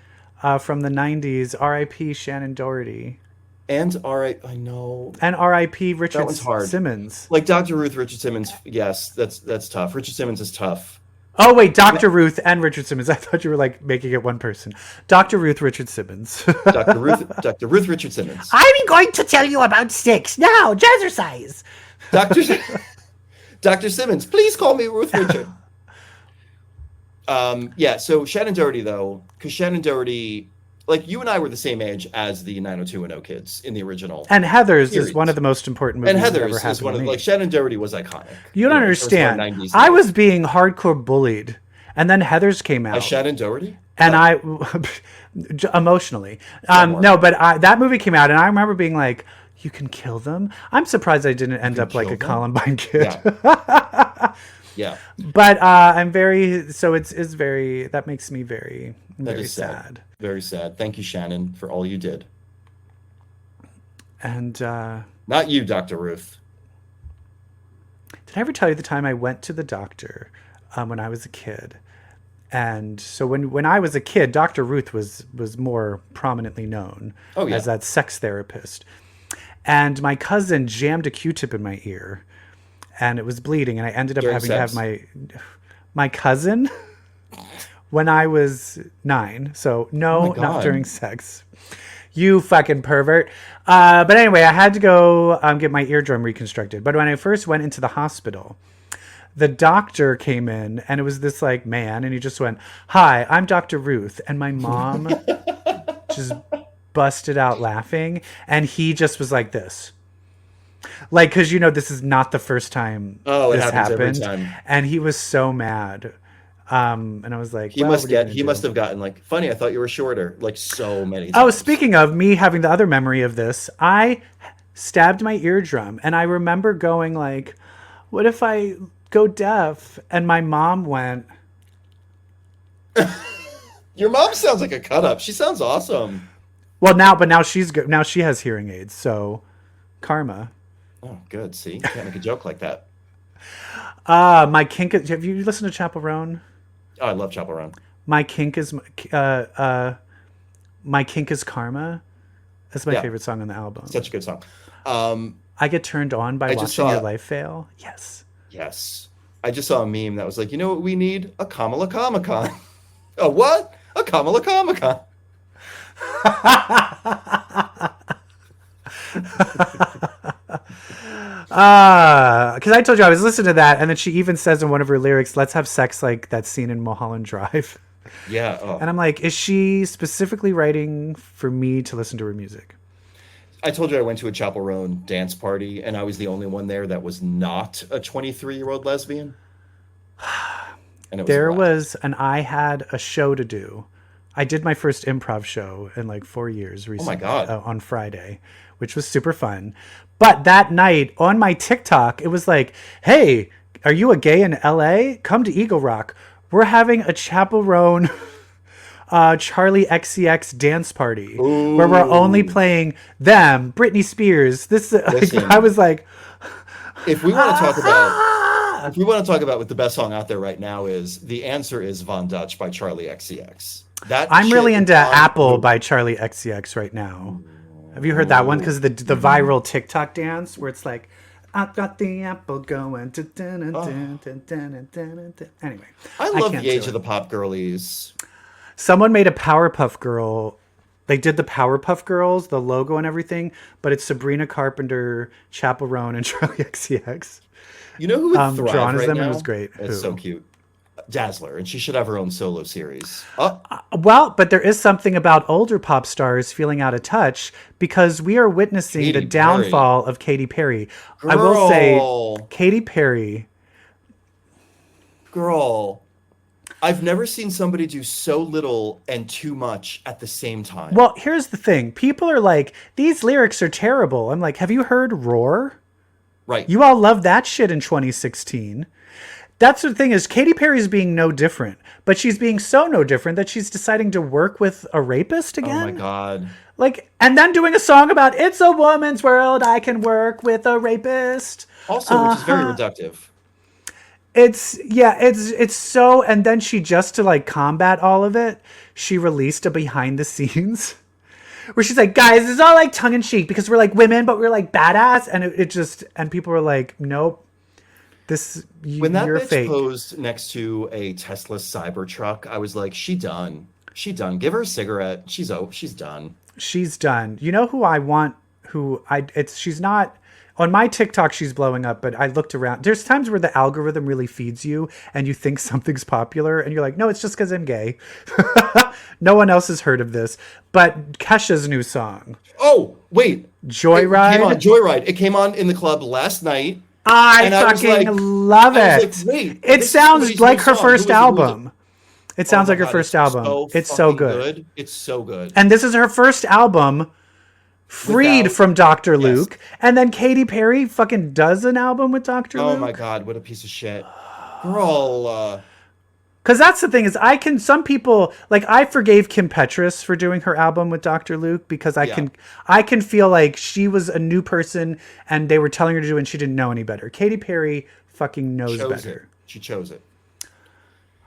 from the 90s, R.I.P. Shannon Doherty. And I know. And R.I.P. Richard that was hard. Simmons. Like Dr. Ruth, Richard Simmons. Yes, that's tough. Richard Simmons is tough. Oh, wait, Dr. Ruth and Richard Simmons. I thought you were like making it one person. Dr. Ruth, Richard Simmons. Dr. Ruth, Richard Simmons. I'm going to tell you about sex now. Jazzercise. Dr. Simmons, please call me Ruth Richard. So Shannon Doherty, though, because Shannon Doherty, like, you and I were the same age as the 90210 kids in the original. And Heathers is one of the most important movies that ever ever happened one to of me. Like, Shannon Doherty was iconic. You don't understand. I was being hardcore bullied, and then Heathers came out. As Shannon Doherty? And I, emotionally. That movie came out, and I remember being like, you can kill them? I'm surprised I didn't end up like a Columbine kid. Yeah. Yeah. But I'm very, so it's very, that makes me very, very sad. Very sad. Thank you, Shannon, for all you did. And not you, Dr. Ruth. Did I ever tell you the time I went to the doctor when I was a kid? And so when I was a kid, Dr. Ruth was more prominently known as that sex therapist. And my cousin jammed a Q-tip in my ear, and it was bleeding, and I ended up having to have my cousin when I was 9. So no, not during sex. You fucking pervert. But anyway, I had to go get my eardrum reconstructed. But when I first went into the hospital, the doctor came in and it was this like man and he just went, "Hi, I'm Dr. Ruth." And my mom just busted out laughing and he just was like this. Like, because this is not the first time this happened. Every time. And he was so mad. And I was like, he must have gotten like, funny, I thought you were shorter, like so many times. Oh, speaking of me having the other memory of this, I stabbed my eardrum and I remember going like, what if I go deaf? And my mom went. Your mom sounds like a cut up. She sounds awesome. Well, now she's good. Now she has hearing aids. So karma. Oh, good. See, you can't make a joke like that. My kink. Have you listened to Chappell Roan? Oh, I love Chappell Roan. My kink is karma. That's my favorite song on the album. Such a good song. I get turned on by watching your life fail. Yes. Yes. I just saw a meme that was like, you know what we need? A Kamala Comic-Con. A what? A Kamala Comic-Con. Because I told you I was listening to that, and then she even says in one of her lyrics, "Let's have sex like that scene in Mulholland Drive." Yeah. Oh. And I'm like, is she specifically writing for me to listen to her music? I told you I went to a Chappell Roan dance party, and I was the only one there that was not a 23-year-old lesbian. And I had a show to do. I did my first improv show in like 4 years recently. Oh my God. On Friday, which was super fun. But that night on my TikTok, it was like, "Hey, are you a gay in LA? Come to Eagle Rock. We're having a Chappell Roan Charlie XCX dance party where we're only playing them, Britney Spears." I was like, if we want to talk about what the best song out there right now is, the answer is Von Dutch by Charlie XCX. I'm really into Apple by Charlie XCX right now. Have you heard that one? Because the viral TikTok dance where it's like, "I got the apple going." Anyway, I love the age of the pop girlies. Someone made a Powerpuff Girl. They did the Powerpuff Girls, the logo and everything, but it's Sabrina Carpenter, Chappell Roan, and Charlie XCX. You know who would thrive drawn as right them, now? And it was great. It's so cute. Dazzler, and she should have her own solo series. Well, but there is something about older pop stars feeling out of touch because we are witnessing the downfall of Katy Perry. Girl. I will say, Katy Perry. Girl, I've never seen somebody do so little and too much at the same time. Well, here's the thing. People are like, these lyrics are terrible. I'm like, have you heard Roar? Right. You all loved that shit in 2016. That's the thing is Katy Perry's being no different, but she's being so no different that she's deciding to work with a rapist again. Oh my God. Like, and then doing a song about "It's a woman's world, I can work with a rapist." Also, which is very reductive. It's so, and then she, just to like combat all of it, she released a behind the scenes where she's like, "Guys, it's all like tongue in cheek because we're like women, but we're like badass." And it just, and people were like, "Nope. When that bitch fake." posed next to a Tesla Cybertruck, I was like, she done. Give her a cigarette. She's done. She's done. You know who I want? She's not on my TikTok. She's blowing up, but I looked around. There's times where the algorithm really feeds you, and you think something's popular, and you're like, no, it's just because I'm gay. No one else has heard of this. But Kesha's new song. Oh wait, Joyride. Joyride. It came on in the club last night. I fucking love it. Wait, it sounds like her first album. It sounds like her first album. It's so good. It's so good. And this is her first album freed from Dr. Luke. And then Katy Perry fucking does an album with Dr. Luke. Oh my God, what a piece of shit. Girl. Because that's the thing is some people, like I forgave Kim Petras for doing her album with Dr. Luke because I can feel like she was a new person and they were telling her to do it and she didn't know any better. Katy Perry fucking knows better. She chose it.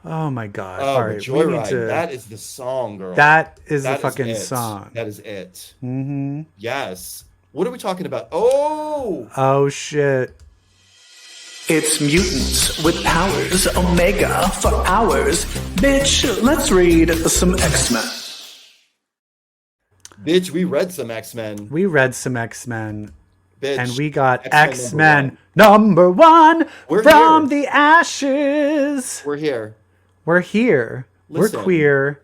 Oh my God. Oh, all right. Joyride. That is the song, girl. That is the fucking song. That is it. Mm-hmm. Yes. What are we talking about? Oh shit. It's mutants with powers, Omega for hours. Bitch, let's read some X-Men. Bitch, we read some X-Men. We read some X-Men. Bitch. And we got X-Men X-Men number one We're from here. the ashes. We're here. We're here. Listen. We're queer.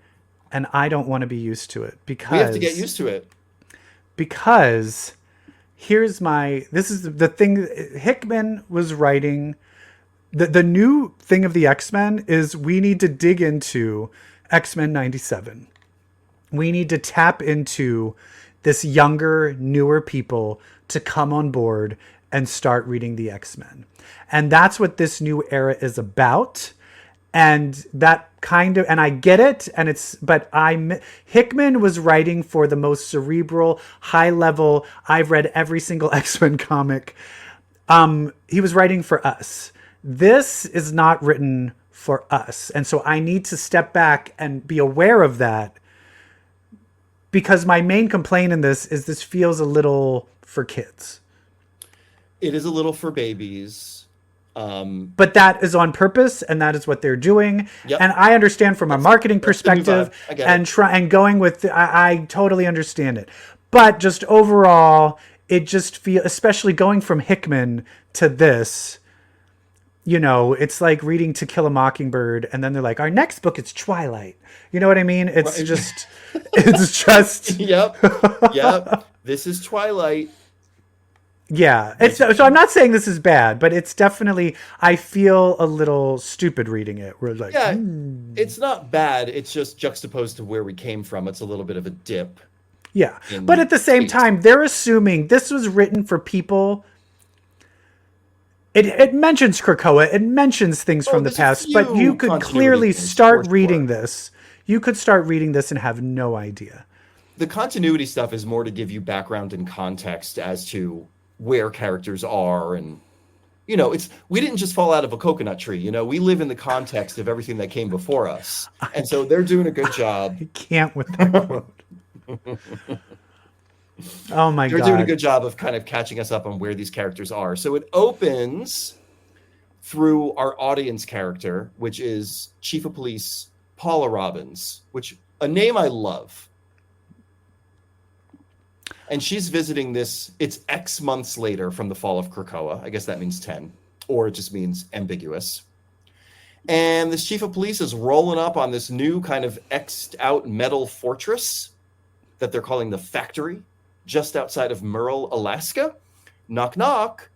And I don't want to be used to it because We have to get used to it. Because this is the thing Hickman was writing. The new thing of the X-Men is we need to dig into X-Men 97. We need to tap into this younger, newer people to come on board and start reading the X-Men. And that's what this new era is about. And that and I get it. Hickman was writing for the most cerebral, high level. I've read every single X-Men comic. He was writing for us. This is not written for us. And so I need to step back and be aware of that, because my main complaint in this is this feels a little for kids. It is a little for babies. But that is on purpose, and that is what they're doing. Yep. And I understand from a marketing perspective and going with, I totally understand it. But just overall, it just feels, especially going from Hickman to this, it's like reading To Kill a Mockingbird, and then they're like, our next book is Twilight. You know what I mean? It's Right. it's just. Yep. This is Twilight. Yeah. So I'm not saying this is bad, but it's definitely, I feel a little stupid reading it. We're like, It's not bad. It's just juxtaposed to where we came from. It's a little bit of a dip. Yeah. But at the same time, they're assuming this was written for people. It mentions Krakoa. It mentions things from the past, but you could clearly start reading this. You could start reading this and have no idea. The continuity stuff is more to give you background and context as to where characters are, and we didn't just fall out of a coconut tree. We live in the context of everything that came before us, and so they're doing a good job. I can't with that quote. Oh my God. They're doing a good job of kind of catching us up on where these characters are. So it opens through our audience character, which is Chief of Police Paula Robbins, which a name I love. And she's visiting this, it's X months later from the fall of Krakoa. I guess that means 10, or it just means ambiguous. And this chief of police is rolling up on this new kind of X'd out metal fortress that they're calling the Factory, just outside of Merle, Alaska. Knock, knock.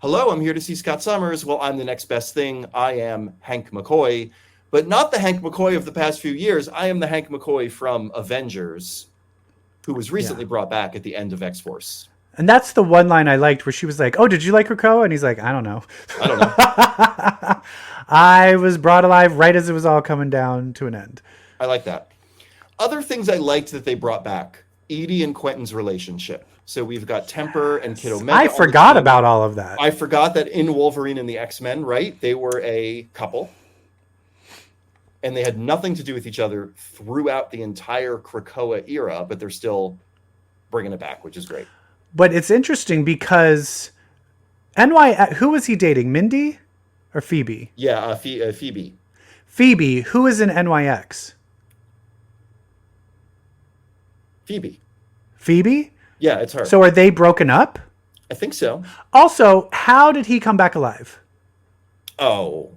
Hello, I'm here to see Scott Summers. Well, I'm the next best thing. I am Hank McCoy, but not the Hank McCoy of the past few years. I am the Hank McCoy from Avengers, who was recently brought back at the end of X-Force. And that's the one line I liked where she was like, oh, did you like Krakoa? And he's like, I don't know. I was brought alive right as it was all coming down to an end. I like that. Other things I liked that they brought back, Edie and Quentin's relationship. So we've got Temper and Kid Omega. I forgot about all of that. I forgot that in Wolverine and the X-Men, right? They were a couple. And they had nothing to do with each other throughout the entire Krakoa era, but they're still bringing it back, which is great. But it's interesting because who was he dating? Mindy or Phoebe? Yeah, Phoebe. Phoebe, who is in NYX? Phoebe? Yeah, it's her. So are they broken up? I think so. Also, how did he come back alive? Oh.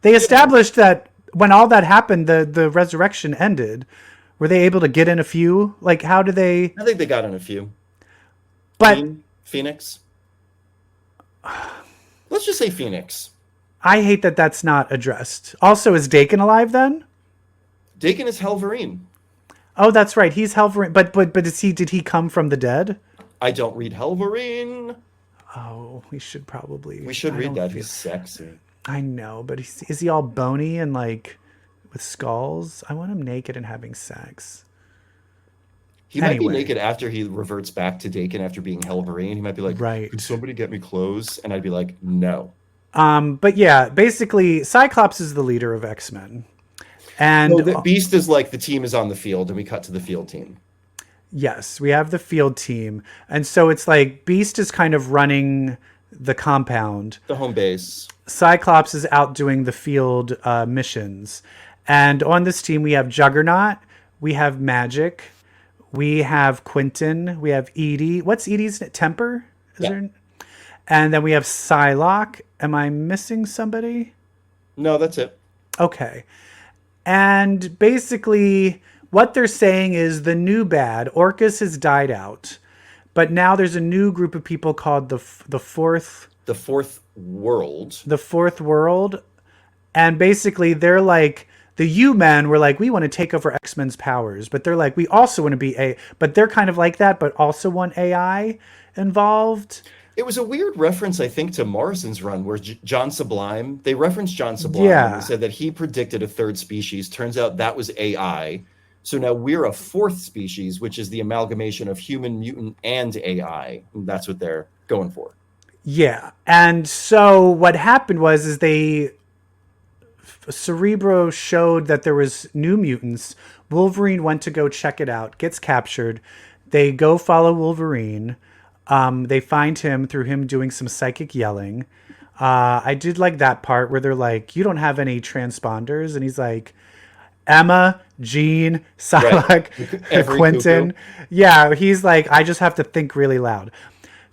They established that when all that happened, the resurrection ended. Were they able to get in a few? Like, how do they... I think they got in a few. But... Phoenix? Let's just say Phoenix. I hate that that's not addressed. Also, is Dakin alive then? Dakin is Helverine. Oh, that's right. He's Helverine. But did he come from the dead? I don't read Helverine. Oh, we should probably... We should read that. He's sexy. I know, but is he all bony and like with skulls? I want him naked and having sex. He might be naked after he reverts back to Dakin after being Helverine. He might be like, right. Could somebody get me clothes? And I'd be like, no. But yeah, basically, Cyclops is the leader of X-Men. And the Beast is like, the team is on the field, and we cut to the field team. Yes, we have the field team. And so it's like Beast is kind of running the compound. The home base. Cyclops is out doing the field missions. And on this team, we have Juggernaut, we have Magic, We have Quentin. We have Edie. What's Edie's Temper? Is Yeah. there? And then we have Psylocke. Am I missing somebody? No, that's it. Okay. And basically, what they're saying is the new bad, Orcus has died out, but now there's a new group of people called the fourth World. The Fourth World. And basically, they're like, the U-Men were like, we want to take over X-Men's powers, but they're like, we also want to be but they're kind of like that, but also want AI involved. It was a weird reference, I think, to Morrison's run where John Sublime, they referenced John Sublime. Yeah. And they said that he predicted a third species. Turns out that was AI. So now we're a fourth species, which is the amalgamation of human, mutant, and AI. And that's what they're going for. Yeah. And so what happened was Cerebro showed that there was new mutants. Wolverine went to go check it out, gets captured. They go follow Wolverine. They find him through him doing some psychic yelling. I did like that part where they're like, you don't have any transponders. And he's like, Emma, Jean, Psylocke, Every Quentin. cuckoo. Yeah, he's like, I just have to think really loud.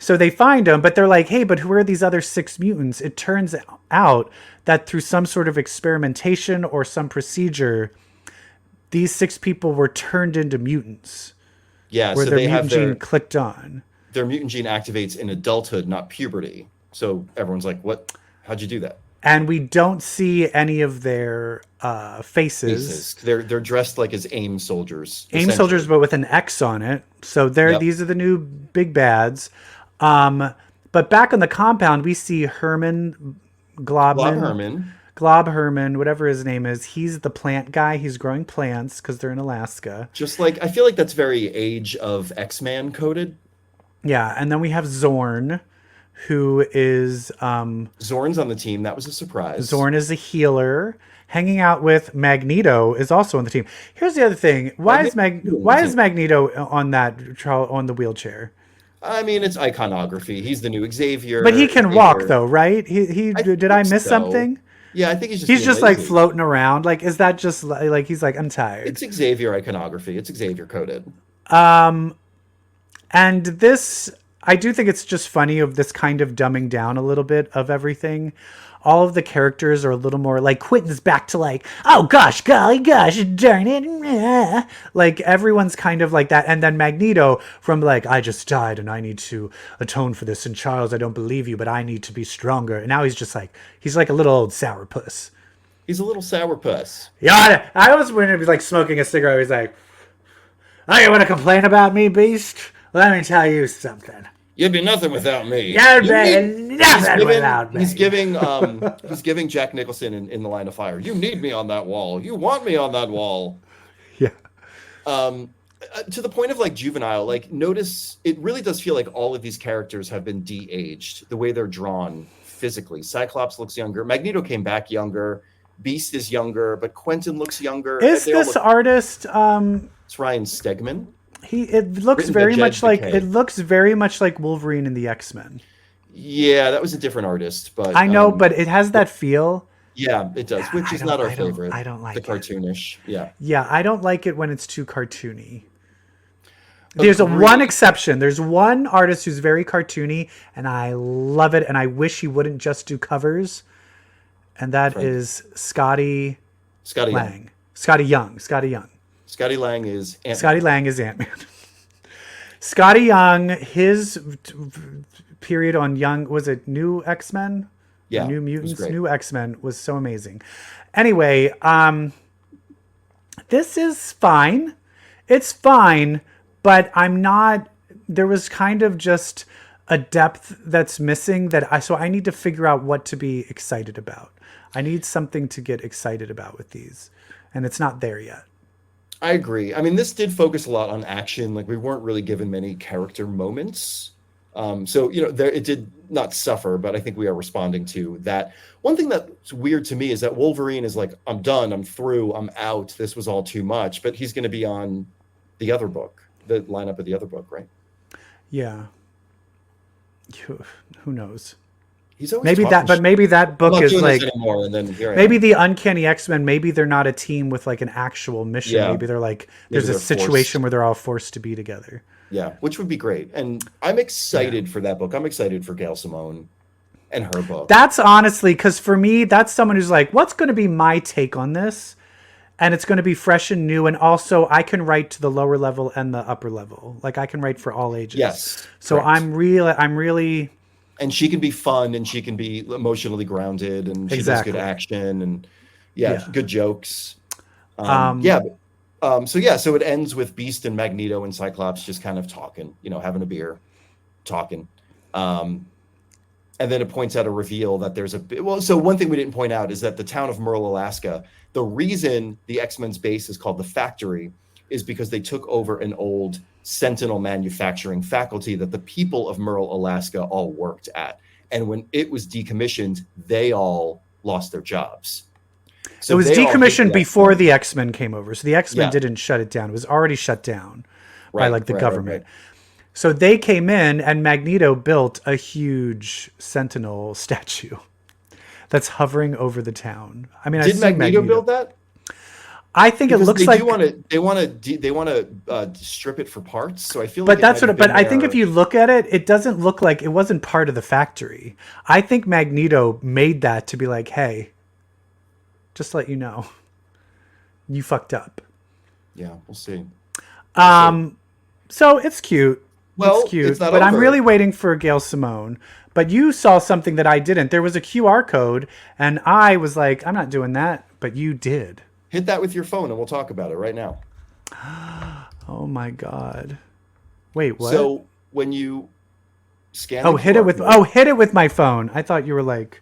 So they find him, but they're like, hey, but who are these other 6 mutants? It turns out that through some sort of experimentation or some procedure, these 6 people were turned into mutants. Yeah, where so their they have mutant gene clicked on. their mutant gene activates in adulthood, not puberty. So everyone's like, what? How'd you do that? And we don't see any of their faces. They're dressed like as AIM soldiers. AIM soldiers, but with an X on it. So these are the new big bads. But back on the compound, we see Herman Globman. Glob Herman, whatever his name is. He's the plant guy. He's growing plants because they're in Alaska. Just like, I feel like that's very Age of X-Man coded. Yeah, and then we have Zorn, who is... Zorn's on the team. That was a surprise. Zorn is a healer. Hanging out with Magneto is also on the team. Here's the other thing. Why is Magneto on the wheelchair? I mean, it's iconography. He's the new Xavier. But he can walk, though, right? Did I miss something? Yeah, I think he's just like floating around. Like, is that just like he's like, I'm tired? It's Xavier iconography. It's Xavier coded. And this, I do think it's just funny of this kind of dumbing down a little bit of everything. All of the characters are a little more like Quentin's back to like, oh gosh, golly gosh, darn it. Like everyone's kind of like that. And then Magneto from like, I just died and I need to atone for this. And Charles, I don't believe you, but I need to be stronger. And now he's like a little old sourpuss. He's a little sourpuss. Yeah, I was when he was like smoking a cigarette. He's like, oh, you want to complain about me, Beast? Let me tell you something. You'd be nothing without me. Nothing without me. He's giving Jack Nicholson in The Line of Fire. You need me on that wall. You want me on that wall. Yeah. To the point of like juvenile, like notice it really does feel like all of these characters have been de-aged. The way they're drawn physically. Cyclops looks younger. Magneto came back younger. Beast is younger, but Quentin looks younger. Is this artist? It's Ryan Stegman. It looks very much like Wolverine in the X-Men. Yeah, that was a different artist, but I know, but it has that feel. Yeah, it does, which is not our favorite. I don't like the cartoonish. Yeah. Yeah, I don't like it when it's too cartoony. There's one exception. There's one artist who's very cartoony, and I love it, and I wish he wouldn't just do covers. And that is Scotty Lang. Scotty Young. Scotty Lang is Ant-Man. Scotty Lang is Ant-Man. Scotty Young, his period on Young, was it New X-Men? Yeah. New Mutants, New X-Men was so amazing. Anyway, this is fine. It's fine, but there was kind of just a depth that's missing so I need to figure out what to be excited about. I need something to get excited about with these, and it's not there yet. I agree. I mean, this did focus a lot on action. Like we weren't really given many character moments. So, it did not suffer, but I think we are responding to that. One thing that's weird to me is that Wolverine is like, I'm done, I'm through, I'm out. This was all too much, but he's going to be on the other book, the lineup of the other book, right? Yeah. Who knows? He's always Maybe talking that, but shit. maybe that I'm book not is doing like this anymore, and then here I maybe am. the Uncanny X-Men. Maybe they're not a team with like an actual mission. Yeah. Maybe they're like Maybe there's a they're situation forced. where they're all forced to be together. Yeah, which would be great. And I'm excited for that book. I'm excited for Gail Simone and her book. That's honestly because for me, that's someone who's like, what's going to be my take on this? And it's going to be fresh and new. And also, I can write to the lower level and the upper level. Like I can write for all ages. Yes. So correct. I'm really. And she can be fun, and she can be emotionally grounded, and she Exactly. does good action, and Yeah. good jokes. Um, So it ends with Beast and Magneto and Cyclops just kind of talking, having a beer, talking. And then it points out a reveal that there's so one thing we didn't point out is that the town of Merle, Alaska, the reason the X-Men's base is called the Factory is because they took over an old Sentinel manufacturing faculty that the people of Merle, Alaska all worked at. And when it was decommissioned, they all lost their jobs. So it was they all hate decommissioned the before X-Men. the X-Men came over. So the X-Men Yeah. didn't shut it down. It was already shut down by Right, like the right, government. right. So they came in and Magneto built a huge Sentinel statue that's hovering over the town. I mean, I Did see Magneto build that? I think Because it looks they like. they want to strip it for parts. So I feel But like that's what. But I think if you look at it, it doesn't look like it wasn't part of the factory. I think Magneto made that to be like, hey, just to let you know, you fucked up. Yeah, we'll see. So it's cute. Well, it's cute. it's not but I'm over. really waiting for Gail Simone. But you saw something that I didn't. There was a QR code, and I was like, I'm not doing that. But you did. Hit that with your phone, and we'll talk about it right now. Oh my god! Wait, what? So when you scan, hit it with my phone. I thought you were like,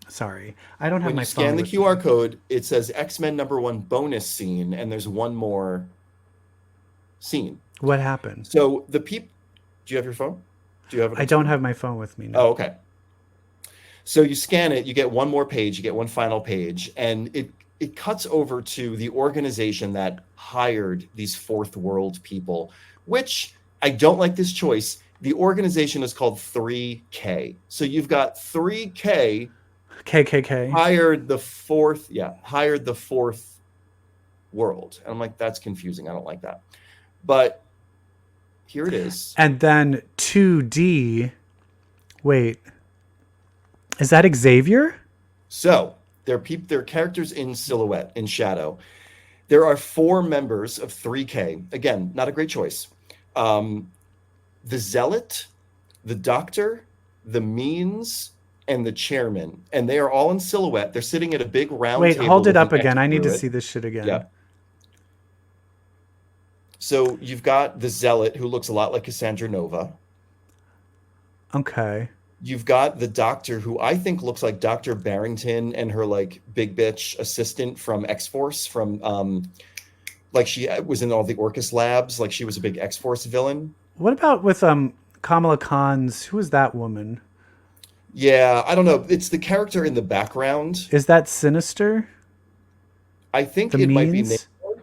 sorry, I don't have when my you phone. scan the with QR me. code, it says X-Men #1 bonus scene, and there's one more scene. What happened? So the Do you have your phone? Do you have it? I don't have my phone with me. No. Oh, okay. So you scan it, you get one more page, you get one final page, and it cuts over to the organization that hired these fourth world people, which I don't like this choice. The organization is called 3K. So you've got 3K KKK. hired the fourth world. And I'm like, that's confusing. I don't like that. But here it is. And then 2D. Wait. Is that Xavier? So they're characters in silhouette, in shadow. There are 4 members of 3K. Again, not a great choice. The Zealot, the Doctor, the Means, and the Chairman. And they are all in silhouette. They're sitting at a big round Wait, table. hold it with up an again. X I need to through it. see this shit again. Yeah. So you've got the Zealot, who looks a lot like Cassandra Nova. Okay. You've got the Doctor, who I think looks like Dr. Barrington and her like big bitch assistant from X-Force, from like she was in all the Orcus labs, like she was a big X-Force villain. What about with Kamala Khan's? Who is that woman? Yeah, I don't know. It's the character in the background. Is that Sinister? I think The it might be Means? Namor,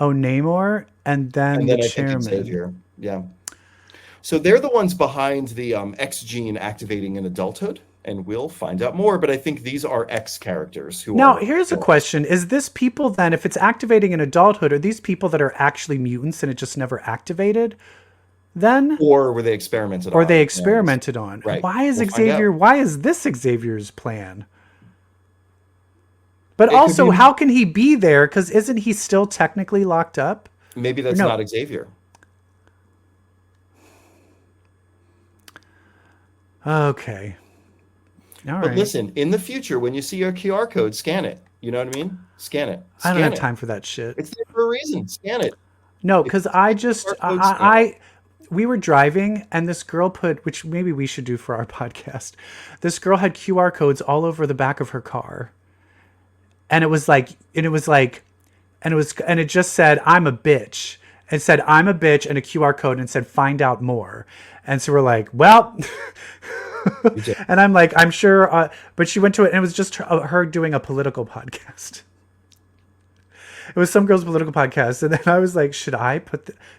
Oh, Namor, and then and the then I chairman. think Xavier. Yeah. So they're the ones behind the X gene activating in adulthood, and we'll find out more. But I think these are X characters who Now, are. here's a question. Is this people then, if it's activating in adulthood, are these people that are actually mutants and it just never activated then? Or were they experimented on? Or they experimented on? Right. Why is We'll find Xavier, out. why is this Xavier's plan? But It could also, be- how can he be there? Because isn't he still technically locked up? Maybe that's No. not Xavier. Okay. All But right. listen, in the future, when you see your QR code, scan it. You know what I mean? Scan it. I don't Scan have it. time for that shit. It's there for a reason. Scan it. No, because I just QR code we were driving and this girl put, which maybe we should do for our podcast. This girl had QR codes all over the back of her car, and it just said "I'm a bitch." It said "I'm a bitch" and a QR code, and it said "Find out more." And so we're like, well. And I'm like, I'm sure, but she went to it and it was just her doing a political podcast. It was some girl's political podcast. And then I was like,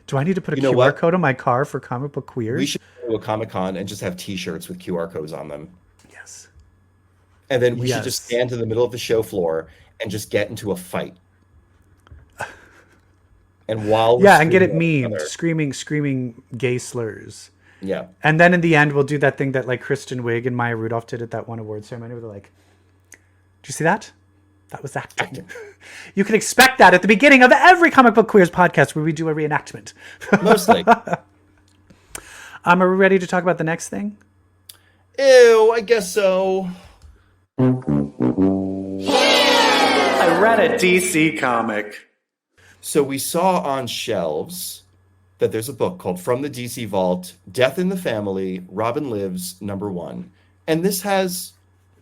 do I need to put a know QR what? code on my car for comic book queers? We should go to a Comic-Con and just have T-shirts with QR codes on them. Yes. And then we should just Yes. stand in the middle of the show floor and just get into a fight. And while we're Yeah, and get it screaming at each memed, other- screaming gay slurs. Yeah. And then in the end, we'll do that thing that like Kristen Wiig and Maya Rudolph did at that one award ceremony where they're like, "Did you see that? That was acting." You can expect that at the beginning of every Comic Book Queers podcast where we do a reenactment. Mostly. Are we ready to talk about the next thing? Ew, I guess so. I read a DC comic. So we saw on shelves that there's a book called From the DC Vault, Death in the Family, Robin Lives, #1. And this has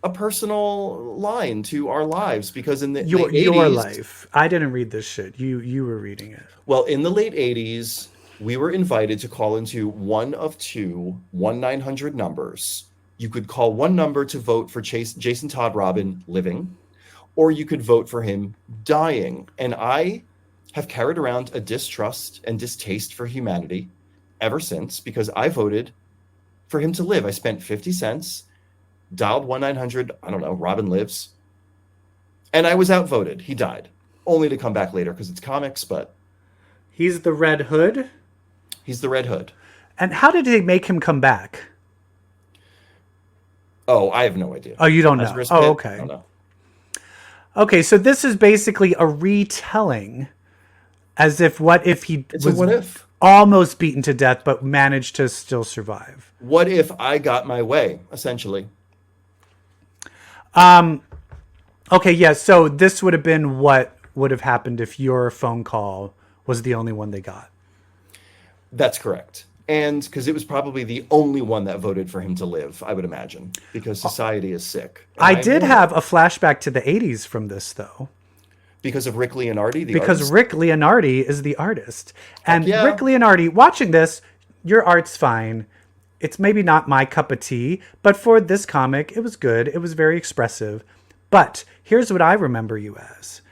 a personal line to our lives because in the Your late 80s, your life. I didn't read this shit. You were reading it. well, in the late 80s, we were invited to call into one of two 1-900 numbers. You could call one number to vote for Jason Todd Robin living, or you could vote for him dying. And I have carried around a distrust and distaste for humanity ever since because I voted for him to live. I spent 50 cents, dialed 1-900, I don't know, Robin lives, and I was outvoted. He died, only to come back later because it's comics, but He's the Red Hood. he's the Red Hood. And how did they make him come back? Oh, I have no idea. Oh, you don't know. Lazarus Oh, Pit? okay. I don't know. Okay, so this is basically a retelling, as if what if he It's a was what if. almost beaten to death but managed to still survive. What if I got my way, essentially? Okay, yeah, so this would have been what would have happened if your phone call was the only one they got. That's correct. And because it was probably the only one that voted for him to live, I would imagine, because society is sick. And I did know have a flashback to the 80s from this, though. because of Rick Leonardi, the Because artist. Rick Leonardi is the artist. And yeah. Rick Leonardi, watching this, your art's fine. It's maybe not my cup of tea, but for this comic, it was good. It was very expressive. But here's what I remember you as.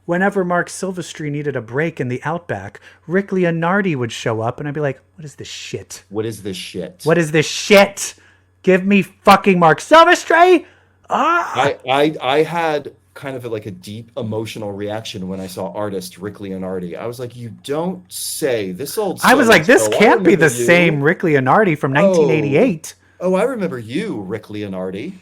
Whenever Mark Silvestri needed a break in the Outback, Rick Leonardi would show up and I'd be like, what is this shit? What is this shit? What is this shit? Give me fucking Mark Silvestri! Ah! I had kind of like a deep emotional reaction when I saw artist Rick Leonardi. I was like, you don't say, this old I was like, this so-and-so, I can't be the remember you. same Rick Leonardi from 1988. Oh, I remember you, Rick Leonardi.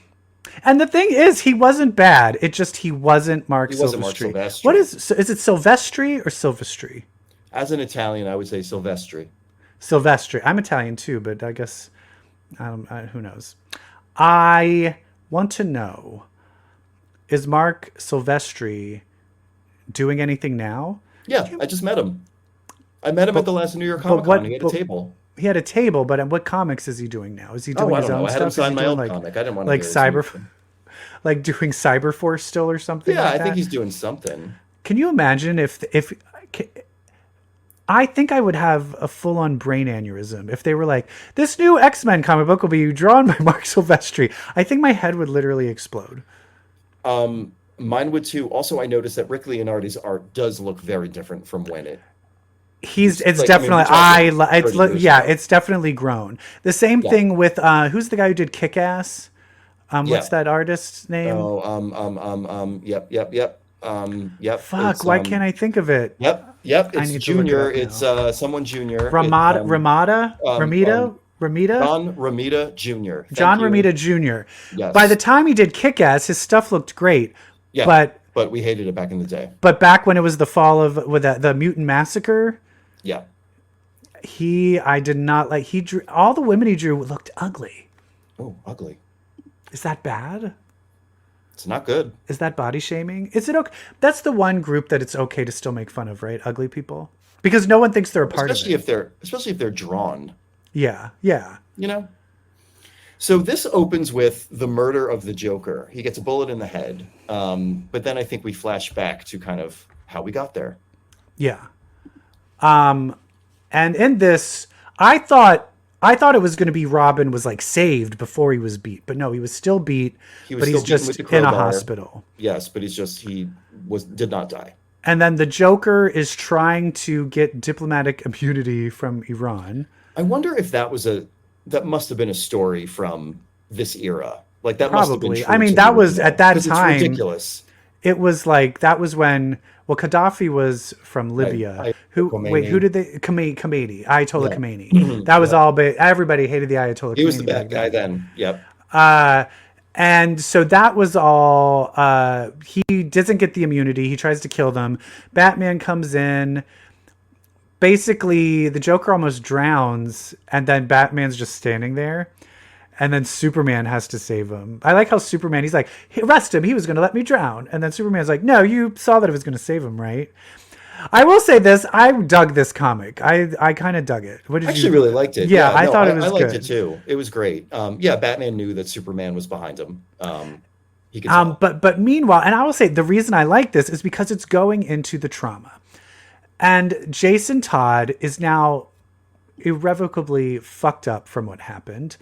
And the thing is, he wasn't bad. It just he wasn't Mark He wasn't Mark Silvestri. Silvestri. What is it Silvestri or Silvestri? As an Italian, I would say Silvestri. Silvestri. I'm Italian too, but I guess who knows. I want to know, is Mark Silvestri doing anything now? Yeah, I just met him. I met him at the last New York Comic what- Con. He had a but- table. He had a table, but what comics is he doing now? Is he doing I his don't own know. I had him stuff? Is sign he my doing own comic. I didn't want to like hear his cyber, name. like doing Cyberforce still or something? Yeah, like I think that? he's doing something. Can you imagine if I think I would have a full-on brain aneurysm if they were like, this new X-Men comic book will be drawn by Mark Silvestri. I think my head would literally explode. Mine would too. Also, I noticed that Rick Leonardi's art does look very different from when it. It's like, I mean, definitely we're talking 30 years ago. it's definitely grown. The same thing with who's the guy who did Kick-Ass? What's Yeah. that artist's name? Yep. Fuck, It's, why can't I think of it? Yep. I It's need to look it Junior. up now. It's someone Junior. Ramita John Romita Jr. John Thank you. Romita Jr. Yes. By the time he did Kick-Ass, his stuff looked great. Yeah, But we hated it back in the day. back when it was the fall of with the Mutant Massacre, Yeah. I did not like. He drew all the women he drew looked ugly. Oh, ugly. Is that bad? It's not good. Is that body shaming? Is it okay? That's the one group that it's okay to still make fun of, right? Ugly people, because no one thinks they're a part Especially of it. if they're drawn. Yeah. You know? So this opens with the murder of the Joker. He gets a bullet in the head. But then I think we flash back to kind of how we got there. Yeah. And in this, I thought it was going to be Robin was like saved before he was beat, but no, he was still beat. He was but he's still beaten just with the in a crowbar. hospital. Yes, but he did not die. And then the Joker is trying to get diplomatic immunity from Iran. I wonder if that must have been a story from this era. Like that must have been Probably. true I mean, to that the was original, at that 'cause time. It's ridiculous. It was like that was when Gaddafi was from Libya. Right. Who Khomeini. who did they Khomeini, Ayatollah Yeah. Khomeini. That was Yeah. all, but everybody hated the Ayatollah He was the Khomeini bad back guy then. then. Yep. And so that was all. He doesn't get the immunity. He tries to kill them. Batman comes in. Basically, the Joker almost drowns, and then Batman's just standing there. And then Superman has to save him. I like how Superman, he's like, arrest him. He was going to let me drown. And then Superman's like, no, you saw that it was going to save him, right? I will say this. I dug this comic. I kind of dug it. What did I actually you really liked it. Yeah, I no, thought it was I liked good. it too. It was great. Yeah, Batman knew that Superman was behind him. He could tell. But meanwhile, and I will say the reason I like this is because it's going into the trauma. And Jason Todd is now irrevocably fucked up from what happened.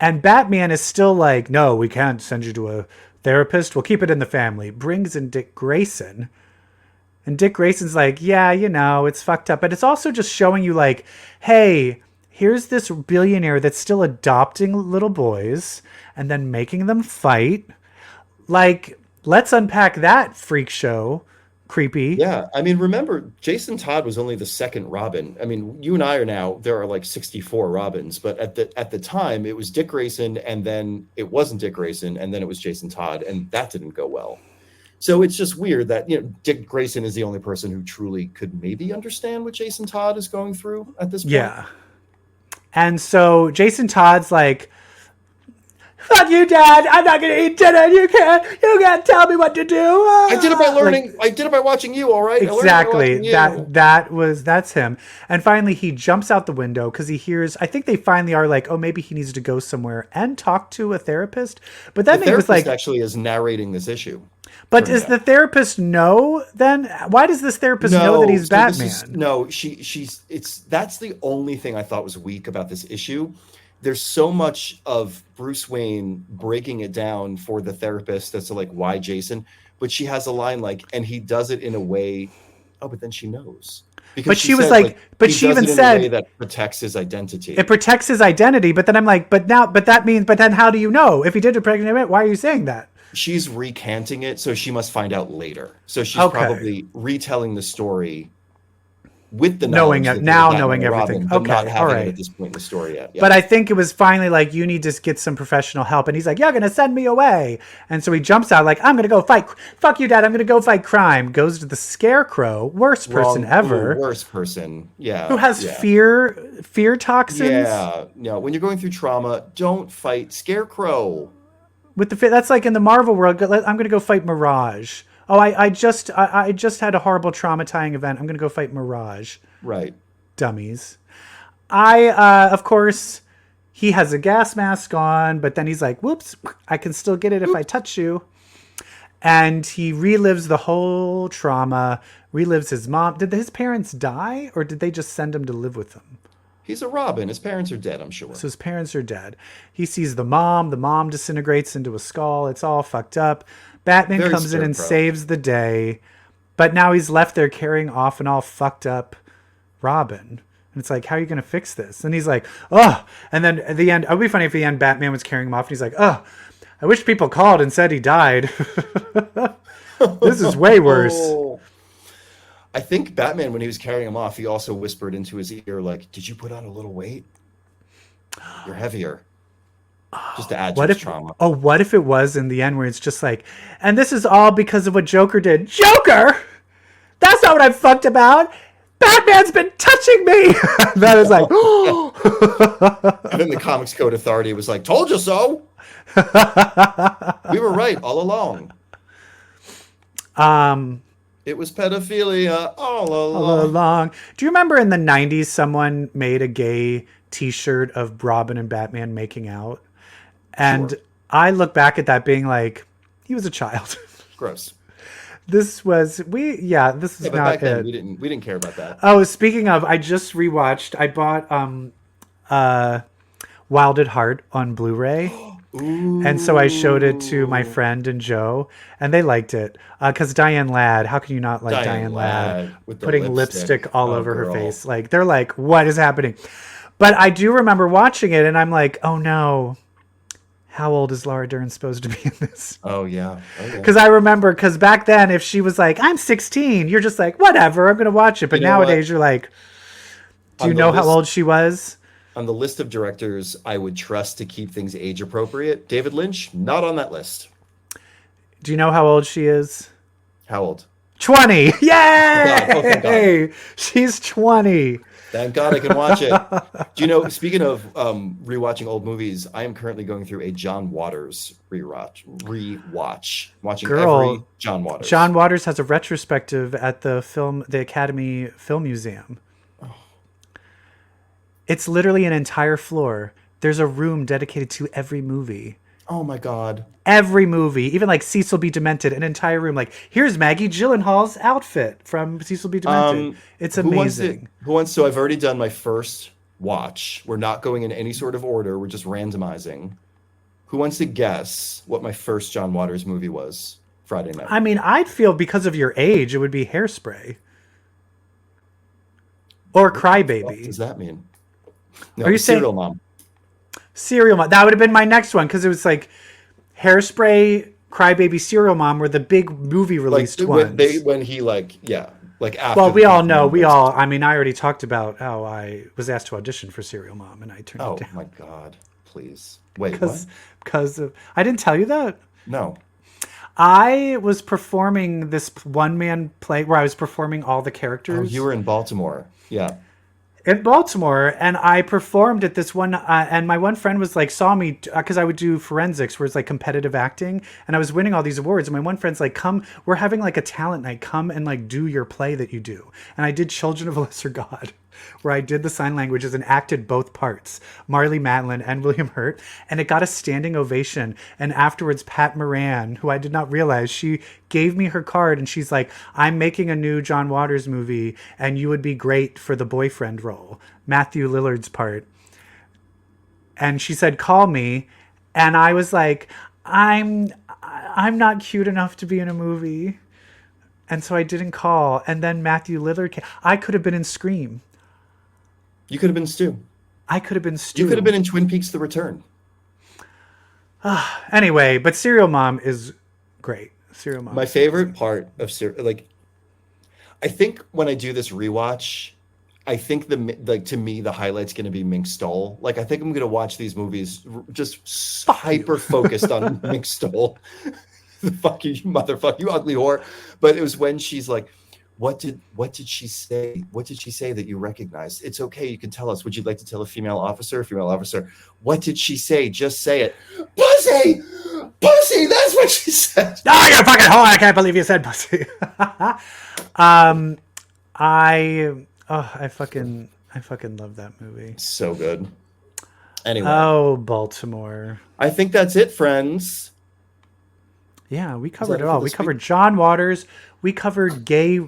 And Batman is still like, no, we can't send you to a therapist. We'll keep it in the family. Brings in Dick Grayson. And Dick Grayson's like, yeah, it's fucked up. But it's also just showing you like, hey, here's this billionaire that's still adopting little boys and then making them fight. Like, let's unpack that freak show. Creepy. Yeah, I mean, remember, Jason Todd was only the second Robin. I mean, you and I are now, there are like 64 Robins, but at the time, it was Dick Grayson, and then it wasn't Dick Grayson, and then it was Jason Todd, and that didn't go well. So it's just weird that, Dick Grayson is the only person who truly could maybe understand what Jason Todd is going through at this point. Yeah. And so Jason Todd's like, fuck you, Dad. I'm not going to eat dinner. You can't tell me what to do. I did it by learning. I did it by watching you, all right? Exactly. That's him. And finally he jumps out the window because he hears, I think they finally are like, oh, maybe he needs to go somewhere and talk to a therapist. But then the he was like, actually is narrating this issue. but does the therapist know then? Why does this therapist know that he's Batman? That's the only thing I thought was weak about this issue. There's so much of Bruce Wayne breaking it down for the therapist as to like why Jason, but she has a line like, and he does it in a way. Oh, but then she knows. Because but she was like, but she even said in a way that protects his identity. It protects his identity. But then I'm like, but then how do you know if he did pregnant him? Why are you saying that? She's recanting it, so she must find out later. So she's Okay. probably retelling the story with the knowing knowledge it that now, they're knowing Batman and everything. Robin, but not Okay, having all it right. at this point in the story yet. Yeah. But I think it was finally like, you need to get some professional help. And he's like, you're going to send me away. And so he jumps out like, I'm going to go fight. Fuck you, Dad. I'm going to go fight crime. Goes to the Scarecrow, worst person ever. Worst person. Yeah. Who has fear toxins. Yeah. No, when you're going through trauma, don't fight Scarecrow. With that's like in the Marvel world. I'm going to go fight Mirage. Oh, I just had a horrible traumatizing event. I'm going to go fight Mirage. Right. Dummies. Of course, he has a gas mask on, but then he's like, whoops, I can still get it if I touch you. And he relives the whole trauma, relives his mom. Did his parents die, or did they just send him to live with them? He's a Robin. His parents are dead, I'm sure. So his parents are dead. He sees the mom disintegrates into a skull. It's all fucked up. Batman comes in and saves the day, but now he's left there carrying off an all fucked up Robin. And it's like, how are you going to fix this? And he's like, oh. And then at the end, it would be funny if at the end Batman was carrying him off and he's like, oh, I wish people called and said he died. This is way worse. I think Batman, when he was carrying him off, he also whispered into his ear, like, did you put on a little weight? You're heavier. Just to add to his trauma. Oh, what if it was in the end where it's just like, and this is all because of what Joker did. Joker? That's not what I'm fucked about. Batman's been touching me. That is like, And then the Comics Code Authority was like, told you so. We were right all along. It was pedophilia all along. Do you remember in the 90s someone made a gay t-shirt of Robin and Batman making out? And sure. I look back at that being like, he was a child. Gross. This is not back then, it. we didn't care about that. Oh, speaking of, I just rewatched. I bought Wild at Heart on Blu-ray. Ooh. And so I showed it to my friend and Joe, and they liked it. Because Diane Ladd, how can you not like Diane Ladd with putting lipstick all over her face? Like, they're like, what is happening? But I do remember watching it, and I'm like, oh no. how old is Laura Dern supposed to be in this? Oh yeah. Because I remember, because back then, if she was like, I'm 16, you're just like, whatever, I'm going to watch it. But nowadays, you're like, do you know how old she was? On the list of directors I would trust to keep things age appropriate, David Lynch, not on that list. Do you know how old she is? How old? 20. Yay! Oh, thank God. She's 20. Thank God I can watch it. Do you know, speaking of rewatching old movies, I am currently going through a John Waters rewatch. Watching every John Waters. John Waters has a retrospective at the Academy Film Museum. Oh. It's literally an entire floor. There's a room dedicated to every movie. Oh my God. Every movie, even like Cecil B. Demented, an entire room. Like, here's Maggie Gyllenhaal's outfit from Cecil B. Demented. It's amazing. So I've already done my first watch. We're not going in any sort of order. We're just randomizing. Who wants to guess what my first John Waters movie was Friday night? I mean, I'd feel because of your age, it would be Hairspray. Or Crybaby. What does that mean? No, Are you saying Serial Mom? Serial Mom. That would have been my next one because it was like Hairspray, Crybaby, Serial Mom were the big movie released ones. When he after. Well, we all know. I mean, I already talked about how I was asked to audition for Serial Mom and I turned it down. Oh my God! Please wait. What? Because I didn't tell you that. No. I was performing this one-man play where I was performing all the characters. Oh, you were in Baltimore. Yeah. In Baltimore, and I performed at this one, and my one friend was like, saw me, because I would do forensics, where it's like competitive acting, and I was winning all these awards, and my one friend's like, come, we're having like a talent night, come and like do your play that you do. And I did Children of a Lesser God, where I did the sign languages and acted both parts, Marlee Matlin and William Hurt, and it got a standing ovation. And afterwards, Pat Moran, who I did not realize, she gave me her card, and she's like, I'm making a new John Waters movie, and you would be great for the boyfriend role, Matthew Lillard's part. And she said, call me. And I was like, I'm not cute enough to be in a movie. And so I didn't call. And then Matthew Lillard came. I could have been in Scream. You could have been Stu. I could have been Stu. You could have been in Twin Peaks: The Return. Anyway, but Serial Mom is great. Serial Mom. My favorite part of I think when I do this rewatch, I think to me the highlight's going to be Mink Stole. Like I think I'm going to watch these movies just hyper focused on Mink Stole. Fuck you, you motherfucker, you ugly whore. But it was when she's like, What did she say? What did she say that you recognized? It's okay, you can tell us. Would you like to tell a female officer? What did she say? Just say it. Pussy! Pussy! That's what she said. Oh, you fucking whore! I can't believe you said pussy. I fucking love that movie. So good. Anyway. Oh, Baltimore. I think that's it, friends. Yeah, we covered it all. We covered John Waters. We covered gay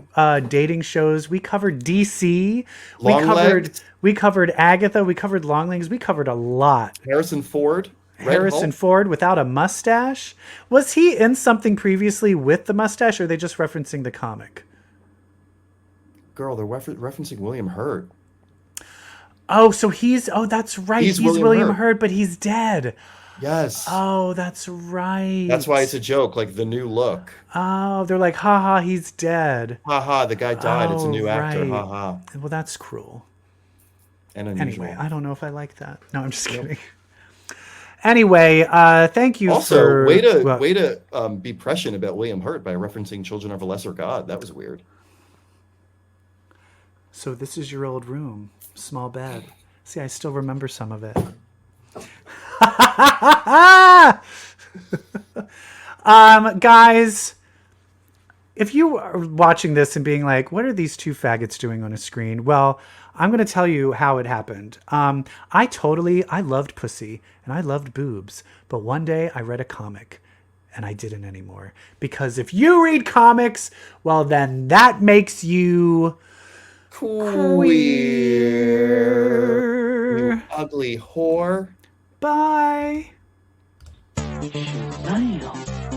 dating shows. We covered DC. We covered Agatha. We covered Longlegs. We covered a lot. Harrison Ford. Harrison Ford without a mustache. Was he in something previously with the mustache, or are they just referencing the comic? Girl, they're referencing William Hurt. Oh, so that's right. He's William Hurt, but he's dead. Yes. Oh, that's right. That's why it's a joke, like the new look. Oh, they're like, haha, he's dead. Haha, the guy died. It's a new actor. Right. Haha. Well, that's cruel. And unusual. Anyway, I don't know if I like that. No, I'm just kidding. Anyway, thank you also, way to be prescient about William Hurt by referencing Children of a Lesser God. That was weird. So this is your old room. Small bed. See, I still remember some of it. Guys, if you are watching this and being like, what are these two faggots doing on a screen? Well, I'm going to tell you how it happened. I loved pussy and I loved boobs, but one day I read a comic and I didn't anymore. Because if you read comics, well, then that makes you queer. You ugly whore. Bye. Damn.